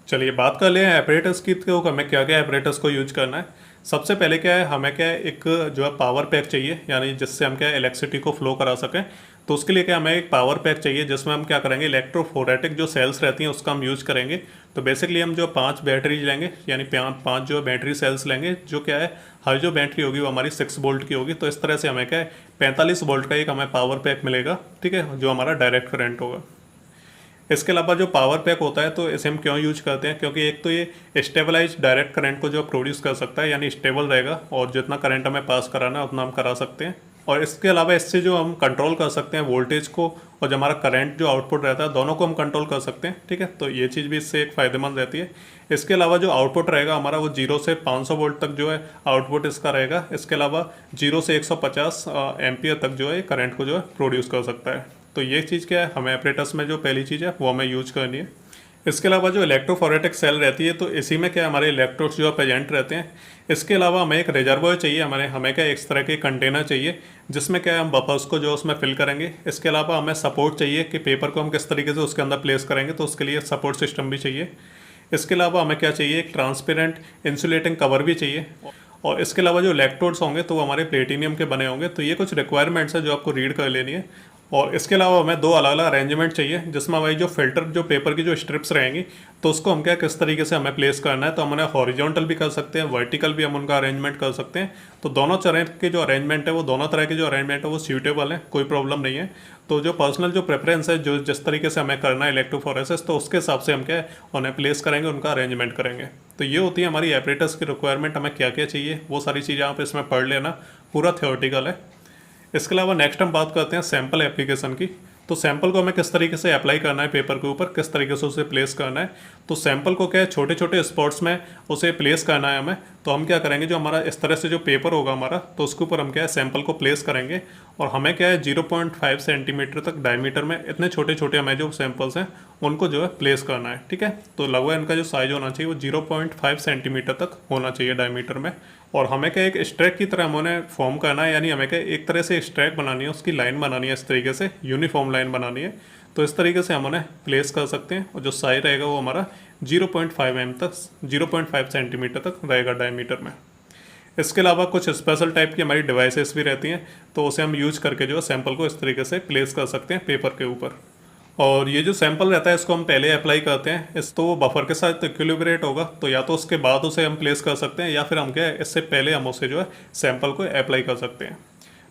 चलिए बात कर लें एपरेटस की, तो हमें क्या क्या एपरेटस को यूज करना है। सबसे पहले क्या है, हमें क्या है एक जो है पावर पैक चाहिए, यानी जिससे हम क्या है इलेक्ट्रिसिटी को फ्लो करा सकें। तो उसके लिए क्या हमें एक पावर पैक चाहिए जिसमें हम क्या करेंगे इलेक्ट्रोफोरेटिक जो सेल्स रहती हैं उसका हम यूज करेंगे। तो बेसिकली हम जो 5 बैटरीज लेंगे, यानी 5 जो बैटरी सेल्स लेंगे, जो क्या है हर जो बैटरी होगी वो हमारी 6 वोल्ट की होगी। तो इस तरह से हमें क्या है 45 वोल्ट का एक हमें पावर पैक मिलेगा, ठीक है, जो हमारा डायरेक्ट करंट होगा। इसके अलावा जो पावर पैक होता है तो इसे हम क्यों यूज करते हैं, क्योंकि एक तो ये स्टेबलाइज डायरेक्ट करंट को जो प्रोड्यूस कर सकता है, यानी स्टेबल रहेगा और जितना करंट हमें पास कराना है उतना हम करा सकते हैं। और इसके अलावा इससे जो हम कंट्रोल कर सकते हैं वोल्टेज को और जो हमारा करंट जो आउटपुट रहता है दोनों को हम कंट्रोल कर सकते हैं, ठीक है। तो ये चीज़ भी इससे एक फ़ायदेमंद रहती है। इसके अलावा जो आउटपुट रहेगा हमारा वो 0 से 500 वोल्ट तक जो है आउटपुट इसका रहेगा। इसके अलावा 0 से 150 एम्पियर तक जो है करंट को जो है प्रोड्यूस कर सकता है। तो ये चीज़ क्या है हमें एपरेटस में जो पहली चीज़ है वो हमें यूज करनी है। इसके अलावा जो इलेक्ट्रोफोरेटिक सेल रहती है तो इसी में क्या हमारे इलेक्ट्रोड्स जो है प्रेजेंट रहते हैं। इसके अलावा हमें एक रिजर्वोयर चाहिए, हमें क्या इस तरह के कंटेनर चाहिए जिसमें क्या हम बफर्स को जो उसमें फिल करेंगे। इसके अलावा हमें सपोर्ट चाहिए कि पेपर को हम किस तरीके से उसके अंदर प्लेस करेंगे, तो उसके लिए सपोर्ट सिस्टम भी चाहिए। इसके अलावा हमें क्या चाहिए, एक ट्रांसपेरेंट इंसुलेटिंग कवर भी चाहिए। और इसके अलावा जो इलेक्ट्रोड्स होंगे तो वो हमारे प्लेटिनियम के बने होंगे। तो ये कुछ रिक्वायरमेंट्स है जो आपको रीड कर लेनी है। और इसके अलावा हमें 2 अलग अलग अरेंजमेंट चाहिए जिसमें हमारी जो फिल्टर जो पेपर की जो स्ट्रिप्स रहेंगी तो उसको हम क्या किस तरीके से हमें प्लेस करना है। तो हम उन्हें हॉरिजॉन्टल भी कर सकते हैं, वर्टिकल भी हम उनका अरेंजमेंट कर सकते हैं। तो दोनों तरह के जो अरेंजमेंट है वो दोनों तरह के जो अरेंजमेंट है वो सूटेबल है, कोई प्रॉब्लम नहीं है। तो जो पर्सनल जो प्रेफरेंस है, जो जिस तरीके से हमें करना है इलेक्ट्रोफोरेसिस, तो उसके हिसाब से हम क्या है उन्हें प्लेस करेंगे, उनका अरेंजमेंट करेंगे। तो ये होती है हमारी एपरेटस की रिक्वायरमेंट, हमें क्या क्या चाहिए वो सारी चीज़ें आप इसमें पढ़ लेना, पूरा थियोरेटिकल है। इसके अलावा नेक्स्ट हम बात करते हैं सैम्पल एप्लीकेशन की। तो सैंपल को हमें किस तरीके से अप्लाई करना है पेपर के ऊपर, किस तरीके से उसे प्लेस करना है। तो सैंपल को क्या है छोटे छोटे स्पॉट्स में उसे प्लेस करना है हमें। तो हम क्या करेंगे, जो हमारा इस तरह से जो पेपर होगा हमारा, तो उसके ऊपर हम क्या है सैंपल को प्लेस करेंगे और हमें क्या है 0.5 सेंटीमीटर तक डायमीटर में इतने छोटे छोटे हमें जो सैंपल्स हैं उनको जो है प्लेस करना है, ठीक है। तो लगभग इनका जो साइज होना चाहिए वो 0.5 सेंटीमीटर तक होना चाहिए डायमीटर में। और हमें क्या एक स्ट्रैक की तरह हमें फॉर्म करना है, यानी हमें क्या एक तरह से स्ट्रैक बनानी है, उसकी लाइन बनानी है, इस तरीके से यूनिफॉर्म लाइन बनानी है। तो इस तरीके से हम उन्हें प्लेस कर सकते हैं और जो साइज रहेगा वो हमारा 0.5 सेंटीमीटर तक रहेगा डायमीटर में। इसके अलावा कुछ स्पेशल टाइप की हमारी डिवाइसेस भी रहती हैं, तो उसे हम यूज करके जो है सैंपल को इस तरीके से प्लेस कर सकते हैं पेपर के ऊपर। और ये जो सैंपल रहता है इसको हम पहले अप्लाई करते हैं, इस तो वो बफर के साथ इक्विलिब्रेट होगा, तो या तो उसके बाद उसे हम प्लेस कर सकते हैं या फिर हम क्या है इससे पहले हम उसे जो है सैंपल को अप्लाई कर सकते हैं।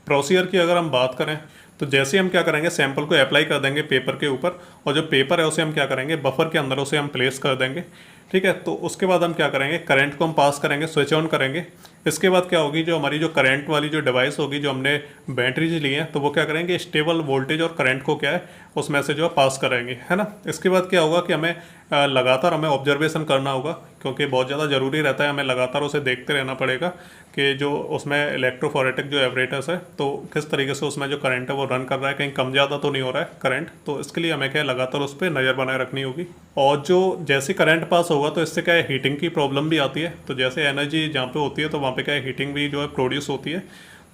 प्रोसीजर की अगर हम बात करें तो जैसे हम क्या करेंगे सैंपल को अप्लाई कर देंगे पेपर के ऊपर, और जो पेपर है उसे हम क्या करेंगे बफर के अंदर उसे हम प्लेस कर देंगे, ठीक है। तो उसके बाद हम क्या करेंगे करंट को हम पास करेंगे, स्विच ऑन करेंगे। इसके बाद क्या होगी, जो हमारी जो करंट वाली जो डिवाइस होगी, जो हमने बैटरीज ली हैं, तो वो क्या करेंगे स्टेबल वोल्टेज और करंट को क्या है उसमें से जो है पास करेंगे, है ना। इसके बाद क्या होगा कि हमें लगातार हमें ऑब्जर्वेशन करना होगा, क्योंकि बहुत ज़्यादा ज़रूरी रहता है, हमें लगातार उसे देखते रहना पड़ेगा कि जो उसमें इलेक्ट्रोफोरेटिक जो एपरेटस है तो किस तरीके से उसमें जो करंट है वो रन कर रहा है, कहीं कम ज़्यादा तो नहीं हो रहा है करंट। तो इसके लिए हमें क्या लगातार उस पर नज़र बनाए रखनी होगी। और जो जैसे करंट पास होगा तो इससे क्या है हीटिंग की प्रॉब्लम भी आती है। तो जैसे एनर्जी जहाँ पे होती है तो वहाँ पे क्या है हीटिंग भी जो है प्रोड्यूस होती है।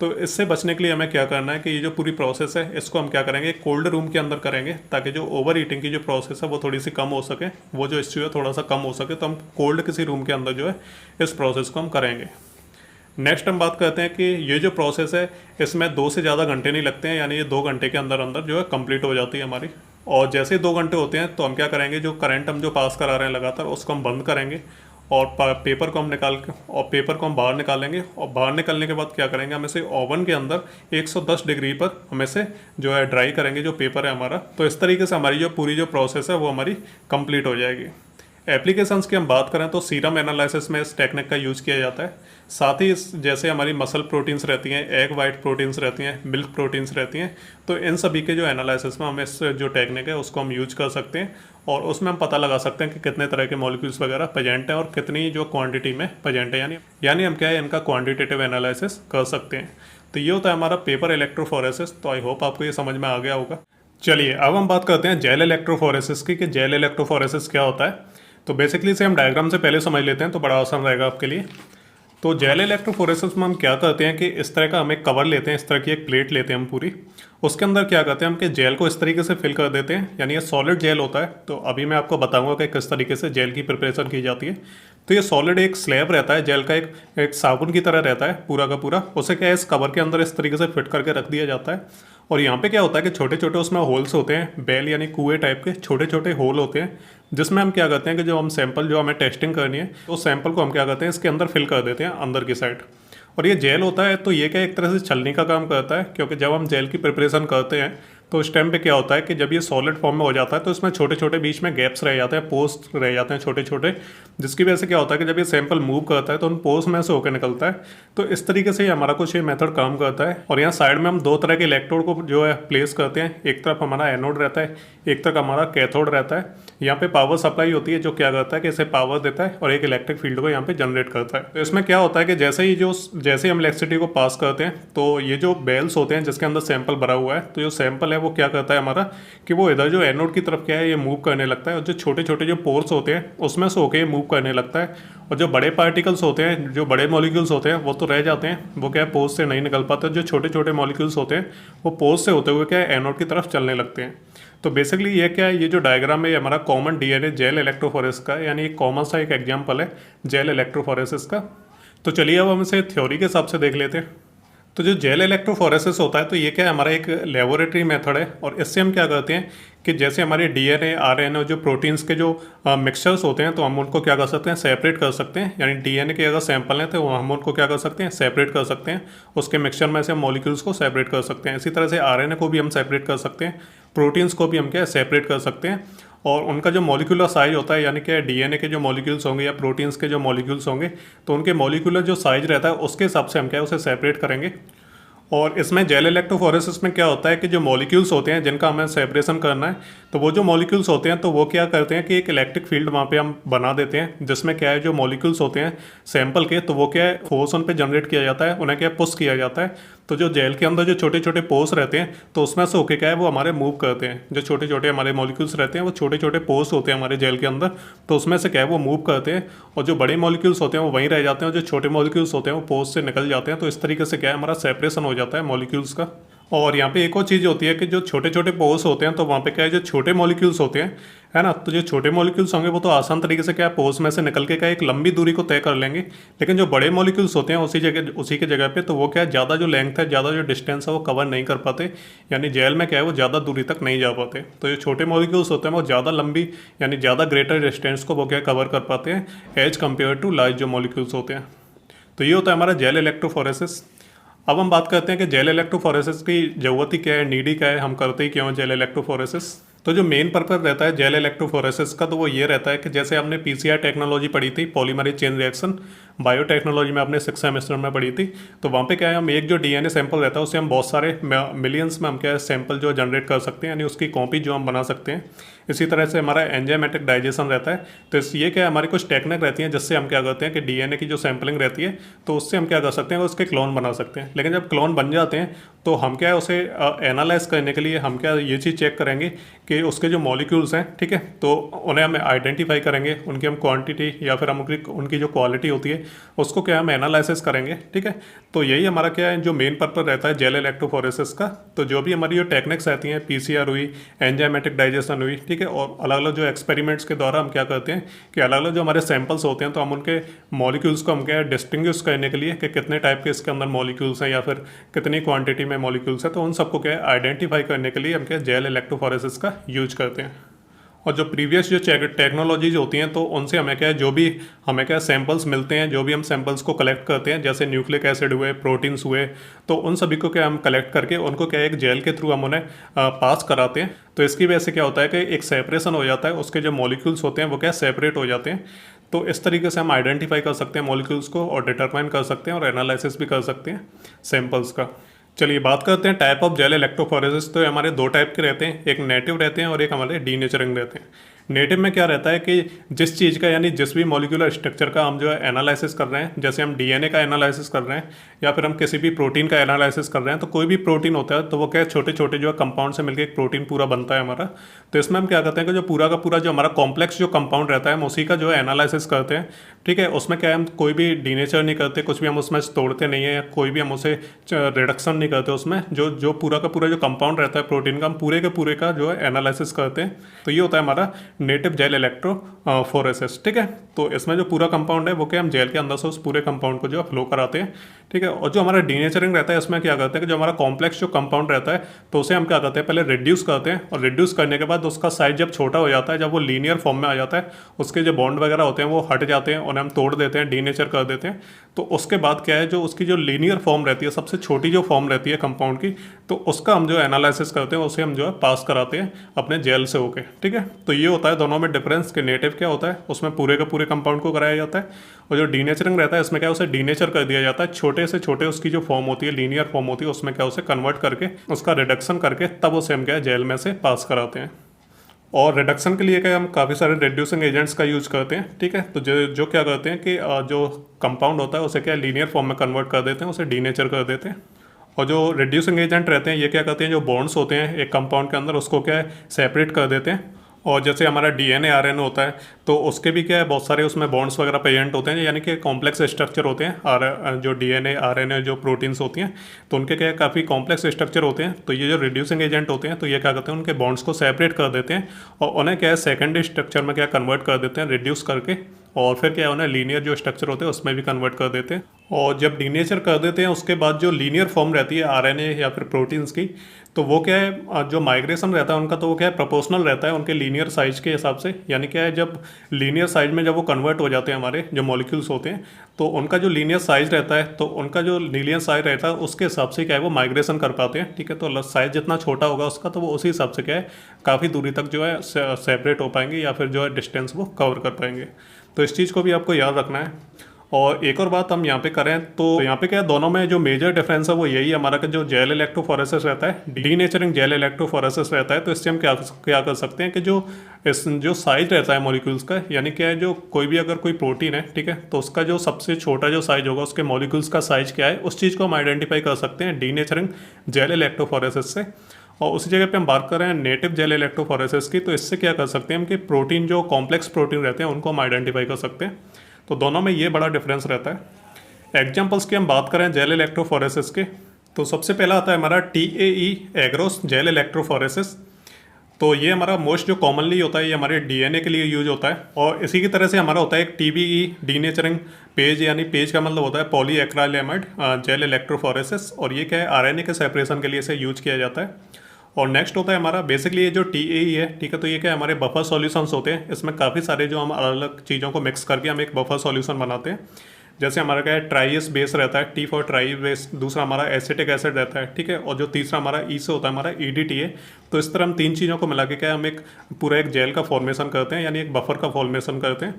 तो इससे बचने के लिए हमें क्या करना है कि ये जो पूरी प्रोसेस है इसको हम क्या करेंगे, कोल्ड रूम के अंदर करेंगे, ताकि जो ओवर हीटिंग की जो प्रोसेस है वो थोड़ी सी कम हो सके, वो जो इश्यू है थोड़ा सा कम हो सके। तो हम कोल्ड किसी रूम के अंदर जो है इस प्रोसेस को हम करेंगे। नेक्स्ट हम बात करते हैं कि ये जो प्रोसेस है इसमें 2 से ज़्यादा घंटे नहीं लगते हैं, यानी ये 2 घंटे के अंदर अंदर जो है कंप्लीट हो जाती है हमारी। और जैसे ही 2 घंटे होते हैं तो हम क्या करेंगे, जो करंट हम जो पास करा रहे हैं लगातार उसको हम बंद करेंगे और पेपर को हम निकाल के और पेपर को हम बाहर निकालेंगे। और बाहर निकालने के बाद क्या करेंगे, हम इसे ओवन के अंदर 110 डिग्री पर हम इसे जो है ड्राई करेंगे, जो पेपर है हमारा। तो इस तरीके से हमारी जो पूरी जो प्रोसेस है वो हमारी कंप्लीट हो जाएगी। एप्लीकेशंस की हम बात करें तो सीरम एनालिसिस में इस टेक्निक का यूज़ किया जाता है। साथ ही जैसे हमारी मसल प्रोटीन्स रहती हैं, एग वाइट प्रोटीन्स रहती हैं, मिल्क प्रोटीन्स रहती हैं, तो इन सभी के जो एनालिसिस में हम इस जो टेक्निक है उसको हम यूज कर सकते हैं। और उसमें हम पता लगा सकते हैं कि कितने तरह के मॉलिक्यूल्स वगैरह प्रेजेंट हैं और कितनी जो क्वांटिटी में प्रेजेंट है, यानी हम क्या है इनका क्वान्टिटेटिव एनालिसिस कर सकते हैं। तो ये होता है हमारा पेपर इलेक्ट्रोफोरेसिस। तो आई होप आपको ये समझ में आ गया होगा। चलिए अब हम बात करते हैं जेल इलेक्ट्रोफोरेसिस की, कि जेल इलेक्ट्रोफोरेसिस क्या होता है। तो बेसिकली इसे हम डायग्राम से पहले समझ लेते हैं तो बड़ा आसान रहेगा आपके लिए। तो जेल इलेक्ट्रोफोरेसिस में हम क्या करते हैं कि इस तरह का हम एक कवर लेते हैं, इस तरह की एक प्लेट लेते हैं हम पूरी। उसके अंदर क्या करते हैं हम कि जेल को इस तरीके से फिल कर देते हैं, यानी ये सॉलिड जेल होता है। तो अभी मैं आपको बताऊंगा कि किस तरीके से जेल की प्रिपरेशन की जाती है। तो ये सॉलिड एक स्लैब रहता है जेल का, एक साबुन की तरह रहता है पूरा का पूरा। उसे क्या है इस कवर के अंदर इस तरीके से फिट करके रख दिया जाता है। और यहाँ पे क्या होता है कि छोटे छोटे उसमें होल्स होते हैं, बेल यानी कुएं टाइप के छोटे छोटे होल होते हैं, जिसमें हम क्या करते हैं कि जो हम सैंपल जो हमें टेस्टिंग करनी है उस सैंपल को हम क्या करते हैं इसके अंदर फिल कर देते हैं अंदर की साइड। और ये जेल होता है तो ये क्या एक तरह से छलनी का काम करता है, क्योंकि जब हम जेल की प्रिपरेशन करते हैं तो उस टाइम पे क्या होता है कि जब ये सॉलिड फॉर्म में हो जाता है तो इसमें छोटे छोटे बीच में गैप्स रह जाते हैं, पोर्स रह जाते हैं छोटे छोटे, जिसकी वजह से क्या होता है कि जब ये सैंपल मूव करता है तो उन पोर्स में से होकर निकलता है। तो इस तरीके से हमारा कुछ ये मेथड काम करता है। और यहाँ साइड में हम 2 तरह के इलेक्ट्रोड को जो है प्लेस करते हैं। एक तरफ हमारा एनोड रहता है, एक तरफ हमारा कैथोड रहता है। यहाँ पे पावर सप्लाई होती है जो क्या करता है कि इसे पावर देता है और एक इलेक्ट्रिक फील्ड को यहाँ पे जनरेट करता है। तो इसमें क्या होता है कि जैसे ही हम इलेक्ट्रिसिटी को पास करते हैं तो ये जो बेल्स होते हैं जिसके अंदर सैंपल भरा हुआ है, तो जो सैंपल है वो क्या करता है हमारा कि वो इधर जो एनोड की तरफ क्या है ये मूव करने लगता है, और जो छोटे छोटे जो पोर्स होते हैं उसमें से होके मूव करने लगता है। और जो बड़े पार्टिकल्स होते हैं, जो बड़े मॉलिक्यूल्स होते हैं वो तो रह जाते हैं, वो क्या है पोर्स से नहीं निकल पाते। जो छोटे छोटे मॉलिक्यूल्स होते हैं वो पोर्स से होते हुए क्या है एनोड की तरफ चलने लगते हैं। तो बेसिकली ये क्या है, ये जो डायग्राम है ये हमारा कॉमन डीएनए जेल इलेक्ट्रोफोरेसिस का है, यानी एक कॉमन सा एक एग्जाम्पल है जेल इलेक्ट्रोफोरेसिस का। तो चलिए अब हम इसे थ्योरी के हिसाब से देख लेते हैं। तो जो जेल इलेक्ट्रोफोरेसिस होता है तो ये क्या है हमारा एक लेबोरेटरी मेथड है। और इससे हम क्या करते हैं कि जैसे हमारे डीएनए आरएनए जो प्रोटीन्स के जो मिक्सचर्स होते हैं तो हम उनको क्या कर सकते हैं सेपरेट कर सकते हैं। यानी डीएनए के अगर सैंपल हैं तो हम उनको क्या कर सकते हैं सेपरेट कर सकते हैं, उसके मिक्सचर में से हम मॉलिक्यूल्स को सेपरेट कर सकते हैं। इसी तरह से आरएनए को भी हम सेपरेट कर सकते हैं, प्रोटीन्स को भी हम क्या सेपरेट कर सकते हैं। और उनका जो मॉलिक्यूलर साइज होता है, यानी कि डीएनए के जो मॉलिक्यूल्स होंगे या प्रोटीन्स के जो मॉलिक्यूल्स होंगे तो उनके मॉलिक्यूलर जो साइज रहता है उसके हिसाब से हम क्या उसे सेपरेट करेंगे। और इसमें जेल इलेक्ट्रोफोरेसिस में क्या होता है कि जो मॉलिक्यूल्स होते हैं जिनका हमें सेपरेशन करना है, तो वो जो मॉलिक्यूल्स होते हैं तो वो क्या करते हैं कि एक इलेक्ट्रिक फील्ड वहाँ पे हम बना देते हैं, जिसमें क्या है जो मॉलिक्यूल्स होते हैं सैंपल के तो वो क्या है फोर्स उन पे जनरेट किया जाता है, उन्हें क्या पुश किया जाता है। तो जो जेल के अंदर जो छोटे छोटे पोर्स रहते हैं तो उसमें से होके क्या है वो हमारे मूव करते हैं। जो छोटे छोटे हमारे मॉलिक्यूल्स रहते हैं वो छोटे छोटे पोर्स होते हैं हमारे जेल के अंदर, तो उसमें से क्या है वो मूव करते हैं। और जो बड़े मॉलिक्यूल्स होते हैं वो वहीं रह जाते हैं, और जो छोटे मॉलिक्यूल्स होते हैं वो पोर्स से निकल जाते हैं। तो इस तरीके से क्या है हमारा सेपरेशन हो जाता है मॉलिक्यूल्स का। और यहाँ पे एक और चीज़ होती है कि जो छोटे छोटे पोर्स होते हैं तो वहाँ पे क्या है जो छोटे मॉलिक्यूल्स होते हैं है ना, तो जो छोटे मॉलिक्यूल्स होंगे वो तो आसान तरीके से क्या है पोर्स में से निकल के क्या एक लंबी दूरी को तय कर लेंगे। लेकिन जो बड़े मॉलिक्यूल्स होते हैं उसी के जगह पे तो वो क्या है ज़्यादा जो लेंथ है, ज़्यादा जो डिस्टेंस है वो कवर नहीं कर पाते, यानी जेल में क्या है वो ज़्यादा दूरी तक नहीं जा पाते। तो जो छोटे मॉलिक्यूल्स होते हैं वो ज़्यादा लंबी यानी ज़्यादा ग्रेटर डिस्टेंस को वो क्या कवर कर पाते हैं एज कम्पेयर टू लार्ज जो मॉलिक्यूल्स होते हैं। तो ये होता है हमारा जेल इलेक्ट्रोफोरेसिस। अब हम बात करते हैं कि जेल इलेक्ट्रोफोरेसिस की ज़रूरत ही क्या है, नीडी क्या है, हम करते ही क्यों हैं जेल इलेक्ट्रोफोरेसिस। तो जो मेन पर्पस रहता है जेल इलेक्ट्रोफोरेसिस का तो वो ये रहता है कि जैसे हमने पीसीआर टेक्नोलॉजी पढ़ी थी, पॉलीमरेज चेन रिएक्शन बायोटेक्नोलॉजी में आपने 6th सेमेस्टर में पढ़ी थी, तो वहाँ पे क्या है हम एक जो डीएनए सैंपल रहता है उससे हम बहुत सारे मिलियंस में हम क्या है सैंपल जो जनरेट कर सकते हैं, यानी उसकी कॉपी जो हम बना सकते हैं। इसी तरह से हमारा एंजाइमेटिक डाइजेशन रहता है। तो ये क्या है हमारी कुछ टेक्निक रहती हैं जिससे हम क्या करते हैं कि डीएनए की जो सैंपलिंग रहती है तो उससे हम क्या कर सकते हैं उसके क्लोन बना सकते हैं। लेकिन जब क्लोन बन जाते हैं तो हम क्या है उसे एनालाइज करने के लिए हम क्या ये चीज़ चेक करेंगे कि उसके जो मॉलिक्यूल्स हैं, ठीक है, तो उन्हें हम आइडेंटिफाई करेंगे, उनकी हम क्वांटिटी या फिर हम उनकी जो क्वालिटी होती है उसको क्या हम एनालिसिस करेंगे। ठीक है, तो यही हमारा क्या है जो मेन पर्पस रहता है जेल इलेक्ट्रोफोरेसिस का। तो जो भी हमारी जो टेक्निक्स रहती हैं, पीसीआर हुई, एंजाइमेटिक डाइजेशन हुई, ठीक है, और अलग अलग जो एक्सपेरिमेंट्स के द्वारा हम क्या करते हैं कि अलग अलग जो हमारे सैंपल्स होते हैं तो हम उनके मॉलिक्यूल्स को हम क्या डिस्टिंग्विश करने के लिए कि कितने टाइप के इसके अंदर मॉलिक्यूल्स हैं या फिर कितनी क्वांटिटी में मॉलिक्यूल्स हैं, तो उन सबको क्या आइडेंटिफाई करने के लिए हम क्या जेल इलेक्ट्रोफोरेसिस का यूज करते हैं। और जो प्रीवियस जो टेक्नोलॉजीज होती हैं तो उनसे हमें क्या है जो भी हमें क्या सैंपल्स मिलते हैं, जो भी हम सैंपल्स को कलेक्ट करते हैं, जैसे न्यूक्लिक एसिड हुए, प्रोटीन्स हुए, तो उन सभी को क्या हम कलेक्ट करके उनको क्या एक जेल के थ्रू हम उन्हें पास कराते हैं। तो इसकी वजह से क्या होता है कि एक सेपरेशन हो जाता है, उसके जो मॉलिक्यूल्स होते हैं वो क्या सेपरेट हो जाते हैं। तो इस तरीके से हम आइडेंटिफाई कर सकते हैं मॉलिक्यूल्स को और डिटरमाइन कर सकते हैं और एनालिसिस भी कर सकते हैं सैंपल्स का। चलिए बात करते हैं टाइप ऑफ जेल इलेक्ट्रोफोरेसिस। तो हमारे दो टाइप के रहते हैं, एक नेटिव रहते हैं और एक हमारे डीनेचरिंग रहते हैं। नेटिव में क्या रहता है कि जिस चीज़ का यानी जिस भी मॉलिक्यूलर स्ट्रक्चर का हम जो है एनालिसिस कर रहे हैं, जैसे हम डीएनए का एनालिसिस कर रहे हैं या फिर हम किसी भी प्रोटीन का एनालिसिस कर रहे हैं, तो कोई भी प्रोटीन होता है तो वो क्या छोटे छोटे जो है कंपाउंड से मिलकर एक प्रोटीन पूरा बनता है हमारा। तो इसमें हम क्या करते हैं कि जो पूरा का पूरा जो हमारा कॉम्प्लेक्स जो कंपाउंड रहता है हम उसी का जो है एनालिसिस करते हैं। ठीक है, उसमें क्या है हम कोई भी डीनेचर नहीं करते, कुछ भी हम उसमें तोड़ते नहीं है या कोई भी हम उसे रिडक्शन नहीं करते उसमें। जो जो पूरा का पूरा जो कंपाउंड रहता है प्रोटीन का हम पूरे के पूरे का जो है एनालिसिस करते हैं। तो ये होता है हमारा नेटिव जेल इलेक्ट्रोफोरेसिस। ठीक है, तो इसमें जो पूरा कंपाउंड है वो क्या हम जेल के अंदर से उस पूरे कंपाउंड को जो है फ्लो कराते हैं। ठीक है, और जो हमारा डीनेचरिंग रहता है इसमें क्या करते हैं कि जो हमारा कॉम्प्लेक्स जो कंपाउंड रहता है तो उसे हम क्या करते हैं पहले रिड्यूस करते हैं, और रिड्यूस करने के बाद उसका साइज जब छोटा हो जाता है, जब वो लीनियर फॉर्म में आ जाता है, उसके जो बॉन्ड वगैरह होते हैं वो हट जाते हैं, उन्हें हम तोड़ देते हैं, डीनेचर कर देते हैं। तो उसके बाद क्या है जो उसकी जो लीनियर फॉर्म रहती है, सबसे छोटी जो फॉर्म रहती है कंपाउंड की, तो उसका हम जो एनालिसिस करते हैं, उसे हम जो है पास कराते हैं अपने जेल से होके। ठीक है, तो ये होता है दोनों में डिफरेंस कि नेटिव क्या होता है उसमें पूरे का पूरे कंपाउंड को कराया जाता है, और जो डीनेचरिंग रहता है इसमें क्या उसे डीनेचर कर दिया जाता है, छोटे से छोटे उसकी जो फॉर्म होती है लीनियर फॉर्म होती है उसमें क्या उसे कन्वर्ट करके उसका रिडक्शन करके तब उसे हम क्या जेल में से पास कराते हैं। और रिडक्शन के लिए क्या हम काफ़ी सारे रिड्यूसिंग एजेंट्स का यूज करते हैं। ठीक है, तो जो क्या करते हैं कि जो कंपाउंड होता है उसे क्या लीनियर फॉर्म में कन्वर्ट कर देते हैं, उसे डीनेचर कर देते हैं। और जो रिड्यूसिंग एजेंट रहते हैं ये क्या करते हैं जो बॉन्ड्स होते हैं एक कंपाउंड के अंदर उसको क्या है सेपरेट कर देते हैं। और जैसे हमारा डीएनए आरएनए होता है तो उसके भी क्या है बहुत सारे उसमें बॉन्ड्स वगैरह प्रेजेंट होते हैं, यानी कि कॉम्प्लेक्स स्ट्रक्चर होते हैं। और जो डीएनए आरएनए जो प्रोटीन्स होती हैं तो उनके क्या है काफ़ी कॉम्प्लेक्स स्ट्रक्चर होते हैं। तो ये जो रिड्यूसिंग एजेंट होते हैं तो ये क्या करते हैं उनके बॉन्ड्स को सेपरेट कर देते हैं और उन्हें क्या है सेकेंडरी स्ट्रक्चर में क्या कन्वर्ट कर देते हैं रिड्यूस करके, और फिर क्या है उन्हें लीनियर जो स्ट्रक्चर होते हैं उसमें भी कन्वर्ट कर देते हैं। और जब डीनेचर कर देते हैं उसके बाद जो लीनियर फॉर्म रहती है आरएनए या फिर प्रोटीन्स की, तो वो क्या है जो माइग्रेशन रहता है उनका तो वो क्या है प्रोपोर्शनल रहता है उनके लीनियर साइज के हिसाब से। यानी क्या है जब लीनियर साइज में जब वो कन्वर्ट हो जाते हैं हमारे जो मॉलिक्यूल्स होते हैं तो उनका जो लीनियर साइज रहता है तो उनका जो लीनियर साइज रहता है उसके हिसाब से क्या है वो माइग्रेशन कर पाते हैं। ठीक है, तो साइज जितना छोटा होगा उसका तो वो उसी हिसाब से क्या है काफ़ी दूरी तक जो है सेपरेट हो पाएंगे या फिर जो है डिस्टेंस वो कवर कर पाएंगे। तो इस चीज़ को भी आपको याद रखना है। और एक और बात हम यहाँ पे करें तो यहाँ पे क्या है दोनों में जो मेजर डिफरेंस है वो यही हमारा कि जो जेल इलेक्ट्रोफोरेसिस रहता है डीनेचरिंग जेल इलेक्ट्रोफोरेसिस रहता है, तो इससे हम क्या कर सकते हैं कि जो साइज रहता है मॉलिक्यूल्स का, यानी क्या है जो कोई भी अगर कोई प्रोटीन है ठीक है तो उसका जो सबसे छोटा जो साइज होगा उसके मॉलिक्यूल्स का साइज क्या है उस चीज़ को हम आइडेंटिफाई कर सकते हैं डीनेचरिंग जेल इलेक्ट्रोफोरेसिस से। और उसी जगह पे हम बात कर रहे हैं नेटिव जेल इलेक्ट्रोफोरेसिस की, तो इससे क्या कर सकते हैं हम कि प्रोटीन जो कॉम्प्लेक्स प्रोटीन रहते हैं उनको हम आइडेंटिफाई कर सकते हैं। तो दोनों में ये बड़ा डिफरेंस रहता है। एग्जाम्पल्स की हम बात करें जेल इलेक्ट्रोफोरेसिस के, तो सबसे पहला आता है हमारा TAE एग्रोस जेल इलेक्ट्रोफोरेसिस। तो ये हमारा मोस्ट जो कॉमनली होता है ये हमारे डीएनए के लिए यूज होता है। और इसी की तरह से हमारा होता है एक TBE डीनेचरिंग पेज, यानी पेज का मतलब होता है पॉलीएक्राइलेमाइड जेल इलेक्ट्रोफोरेसिस, और ये क्या है आरएनए के सेपरेशन के लिए इसे यूज किया जाता है। और नेक्स्ट होता है हमारा बेसिकली ये जो TAE है ठीक है, तो ये क्या हमारे बफर सॉल्यूशंस होते हैं। इसमें काफ़ी सारे जो हम अलग अलग चीज़ों को मिक्स करके हम एक बफर सॉल्यूशन बनाते हैं। जैसे हमारा क्या है ट्राइस बेस रहता है, T फॉर ट्राई बेस, दूसरा हमारा एसिटिक एसिड रहता है ठीक है, और जो तीसरा हमारा E से होता है हमारा EDTA। तो इस तरह हम तीन चीज़ों को मिला के क्या हम एक पूरा एक जेल का फॉर्मेशन करते हैं, यानी एक बफर का फॉर्मेशन करते हैं।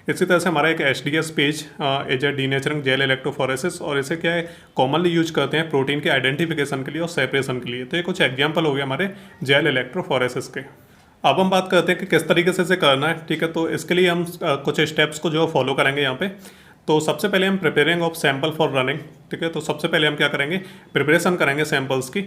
इसी तरह से हमारा एक HDS page as a denaturing gel electrophoresis, और इसे क्या है कॉमनली यूज करते हैं प्रोटीन के आइडेंटिफिकेशन के लिए और सेपरेशन के लिए। तो ये कुछ एग्जाम्पल हो गए हमारे जेल इलेक्ट्रोफोरेसिस के। अब हम बात करते हैं कि किस तरीके से इसे करना है। ठीक है, तो इसके लिए हम कुछ स्टेप्स को जो फॉलो करेंगे यहाँ पे। तो सबसे पहले हम preparing of sample for running. ठीक है, तो सबसे पहले हम क्या करेंगे प्रिपरेशन करेंगे सैंपल्स की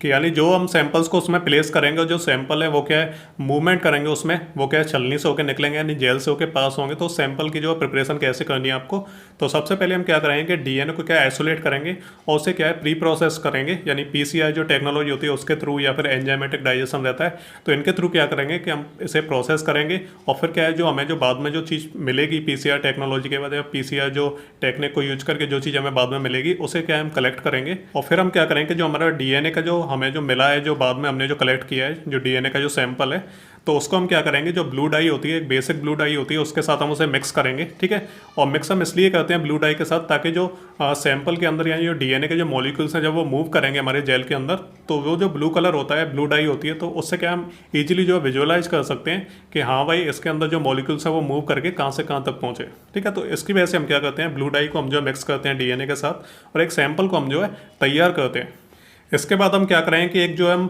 कि यानी जो हम सैंपल्स को उसमें प्लेस करेंगे और जो सैंपल है वो क्या है मूवमेंट करेंगे उसमें, वो क्या है छलनी से होकर निकलेंगे यानी जेल से होकर पास होंगे। तो सैंपल की जो प्रिपरेशन कैसे करनी है आपको, तो सबसे पहले हम क्या करेंगे कि डीएनए को क्या आइसोलेट करेंगे और उसे क्या है प्री प्रोसेस करेंगे, यानी पीसीआर जो टेक्नोलॉजी होती है उसके थ्रू या फिर एंजाइमेटिक डाइजेशन रहता है तो इनके थ्रू क्या करेंगे कि हम इसे प्रोसेस करेंगे और फिर क्या है जो हमें जो बाद में जो चीज़ मिलेगी पीसीआर टेक्नोलॉजी के बाद या पीसीआर जो टेक्निक को यूज करके जो चीज़ हमें बाद में मिलेगी उसे क्या है हम कलेक्ट करेंगे। और फिर हम क्या करेंगे जो हमारा डीएनए का जो हमें जो मिला है, जो बाद में हमने जो कलेक्ट किया है जो डीएनए का जो सैंपल है, तो उसको हम क्या करेंगे जो ब्लू डाई होती है, एक बेसिक ब्लू डाई होती है, उसके साथ हम उसे मिक्स करेंगे। ठीक है, और मिक्स हम इसलिए करते हैं ब्लू डाई के साथ ताकि जो सैंपल के अंदर यानी जो डीएनए के जो मॉलिक्यूल्स हैं जब वो मूव करेंगे हमारे जेल के अंदर तो वो जो ब्लू कलर होता है, ब्लू डाई होती है, तो उससे क्या हम इजीली जो विजुअलाइज कर सकते हैं कि हाँ भाई इसके अंदर जो मॉलिक्यूल्स है वो मूव करके कहाँ से कहाँ तक पहुँचे। ठीक है, तो इसकी वजह से हम क्या करते हैं ब्लू डाई को हम जो मिक्स करते हैं डीएनए के साथ और एक सैंपल को हम जो है तैयार करते हैं। इसके बाद हम क्या करेंगे कि एक जो हम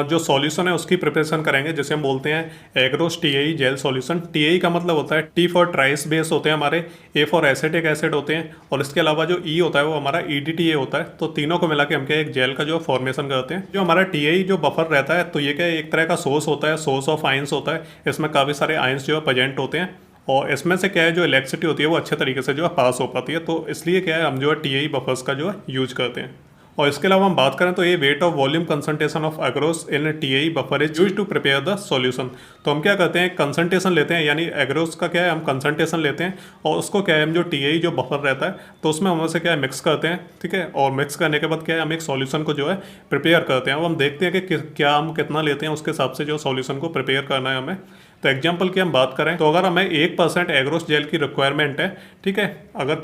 जो सॉल्यूशन है उसकी प्रिपरेशन करेंगे, जिसे हम बोलते हैं एग्रोस टीएई जेल सॉल्यूशन। टीएई का मतलब होता है टी फॉर ट्राइस बेस होते हैं हमारे, ए फॉर एसिटिक एसिड होते हैं और इसके अलावा जो ई होता है वो हमारा ईडीटीए होता है। तो तीनों को मिला के हम क्या एक जेल का जो फॉर्मेशन करते हैं। जो हमारा टीएई जो बफर रहता है तो ये क्या एक तरह का सोर्स होता है, सोर्स ऑफ आयंस होता है। इसमें काफ़ी सारे आयंस जो है प्रेजेंट होते हैं और इसमें से क्या है जो इलेक्ट्रिसिटी होती है वो अच्छे तरीके से जो है पास हो पाती है। तो इसलिए क्या है हम जो है टीएई बफर्स का जो है यूज करते हैं। और इसके अलावा हम बात करें तो ये weight of volume concentration of agarose in TAE buffer is used to prepare the solution. तो हम क्या करते हैं कंसंट्रेशन लेते हैं, यानी एग्रोस का क्या है हम कंसंट्रेशन लेते हैं और उसको क्या है हम जो टीएई जो बफर रहता है तो उसमें हम उसे क्या है मिक्स करते हैं। ठीक है, और मिक्स करने के बाद क्या है हम एक सॉल्यूशन को जो है प्रिपेयर करते हैं। अब हम देखते हैं कि क्या हम कितना लेते हैं, उसके हिसाब से जो सॉल्यूशन को प्रिपेयर करना है हमें। तो एग्जाम्पल की हम बात करें तो अगर हमें 1% एग्रोस जेल की रिक्वायरमेंट है, ठीक है, अगर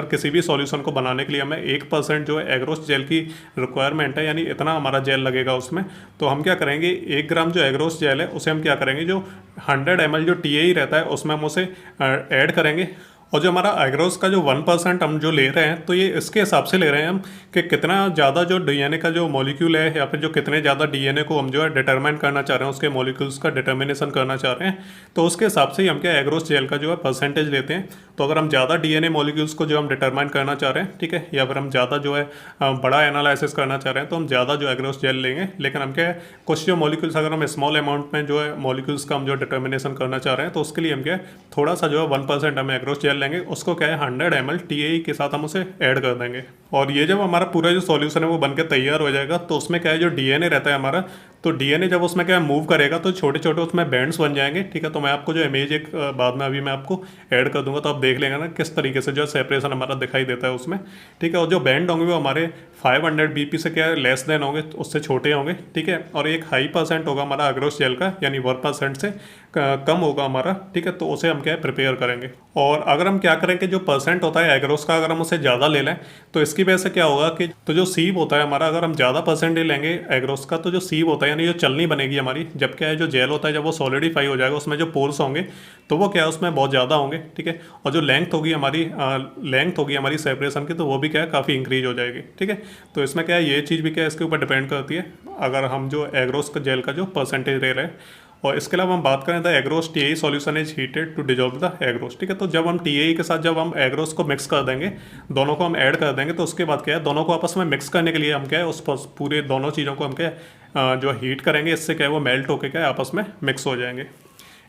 किसी भी सॉल्यूशन को बनाने के लिए हमें 1% जो है एग्रोस जेल की रिक्वायरमेंट है, यानी इतना हमारा जेल लगेगा उसमें, तो हम क्या करेंगे 1 ग्राम जो एग्रोस जेल है उसे हम क्या करेंगे जो 100 ml जो टीएई रहता है उसमें हम उसे ऐड करेंगे। और जो हमारा एग्रोस का जो 1% हम जो ले रहे हैं तो ये इसके हिसाब से ले रहे हैं हम कि कितना ज़्यादा जो डीएनए का जो मॉलिक्यूल है या फिर जो कितने ज़्यादा डीएनए को हम जो है डिटरमाइन करना चाह रहे हैं, उसके मॉलिक्यूल्स का डिटर्मिनेशन करना चाह रहे हैं, तो उसके हिसाब से ही हम क्या एग्रोस जेल का जो है परसेंटेज लेते हैं। तो अगर हम ज़्यादा डीएनए मॉलिक्यूल्स को जो हम डिटरमाइन करना चाह रहे हैं, ठीक है, या फिर हम ज़्यादा जो है बड़ा एनालिसिस करना चाह रहे हैं तो हम ज़्यादा जो एग्रोस जेल लेंगे। लेकिन हम क्या है कुछ जो मॉलिक्यूल्स अगर हम स्मॉल अमाउंट में जो है मॉलिक्यूल्स का हम जो डिटर्मिनेशन करना चाह रहे हैं तो उसके लिए हम क्या है थोड़ा सा जो है 1% हम एग्रोस जेल लेंगे, उसको क्या है 100 ml टीएई के साथ हम उसे ऐड कर देंगे। और ये जब हमारा पूरा जो सॉल्यूशन है वो बनके तैयार हो जाएगा तो उसमें क्या है जो डीएनए रहता है हमारा, तो डीएनए जब उसमें क्या मूव करेगा तो छोटे छोटे उसमें बैंड्स बन जाएंगे। ठीक है, तो मैं आपको जो इमेज एक बाद में अभी मैं आपको ऐड कर दूंगा तो आप देख लेंगे ना किस तरीके से जो सेपरेशन हमारा दिखाई देता है उसमें। ठीक है, और जो बैंड होंगे वो हमारे 500 बीपी से क्या लेस देन होंगे, उससे छोटे होंगे। ठीक है, और एक हाई परसेंट होगा हमारा एग्रोस जेल का, यानी 1% से कम होगा हमारा। ठीक है, तो उसे हम क्या है प्रिपेयर करेंगे। और अगर हम क्या करें कि जो परसेंट होता है एग्रोस का अगर हम उसे ज़्यादा ले लें तो इसकी वजह से क्या होगा कि तो जो सीव होता है हमारा, अगर हम ज़्यादा परसेंटेज लेंगे एग्रोस का तो जो सीव होता है यानी जो चलनी बनेगी हमारी, जब क्या है जो जेल होता है जब वो सॉलिडिफाई हो जाएगा उसमें जो पोर्स होंगे तो वो क्या है उसमें बहुत ज़्यादा होंगे। ठीक है, और जो लेंथ होगी हमारी सेपरेशन की तो वो भी क्या है काफ़ी इंक्रीज हो जाएगी। ठीक है, तो इसमें क्या है ये चीज़ भी क्या है इसके ऊपर डिपेंड करती है अगर हम जो एग्रोस का जेल का जो परसेंटेज ले रहे हैं। और इसके अलावा हम बात करें the agarose TAE solution is heated to dissolve the agarose. ठीक है, तो जब हम टीएई के साथ जब हम एग्रोस को मिक्स कर देंगे, दोनों को हम ऐड कर देंगे, तो उसके बाद क्या है दोनों को आपस में मिक्स करने के लिए हम क्या है उस पूरे दोनों चीज़ों को हम क्या जो हीट करेंगे, इससे क्या है वो मेल्ट होकर क्या है आपस में मिक्स हो जाएंगे।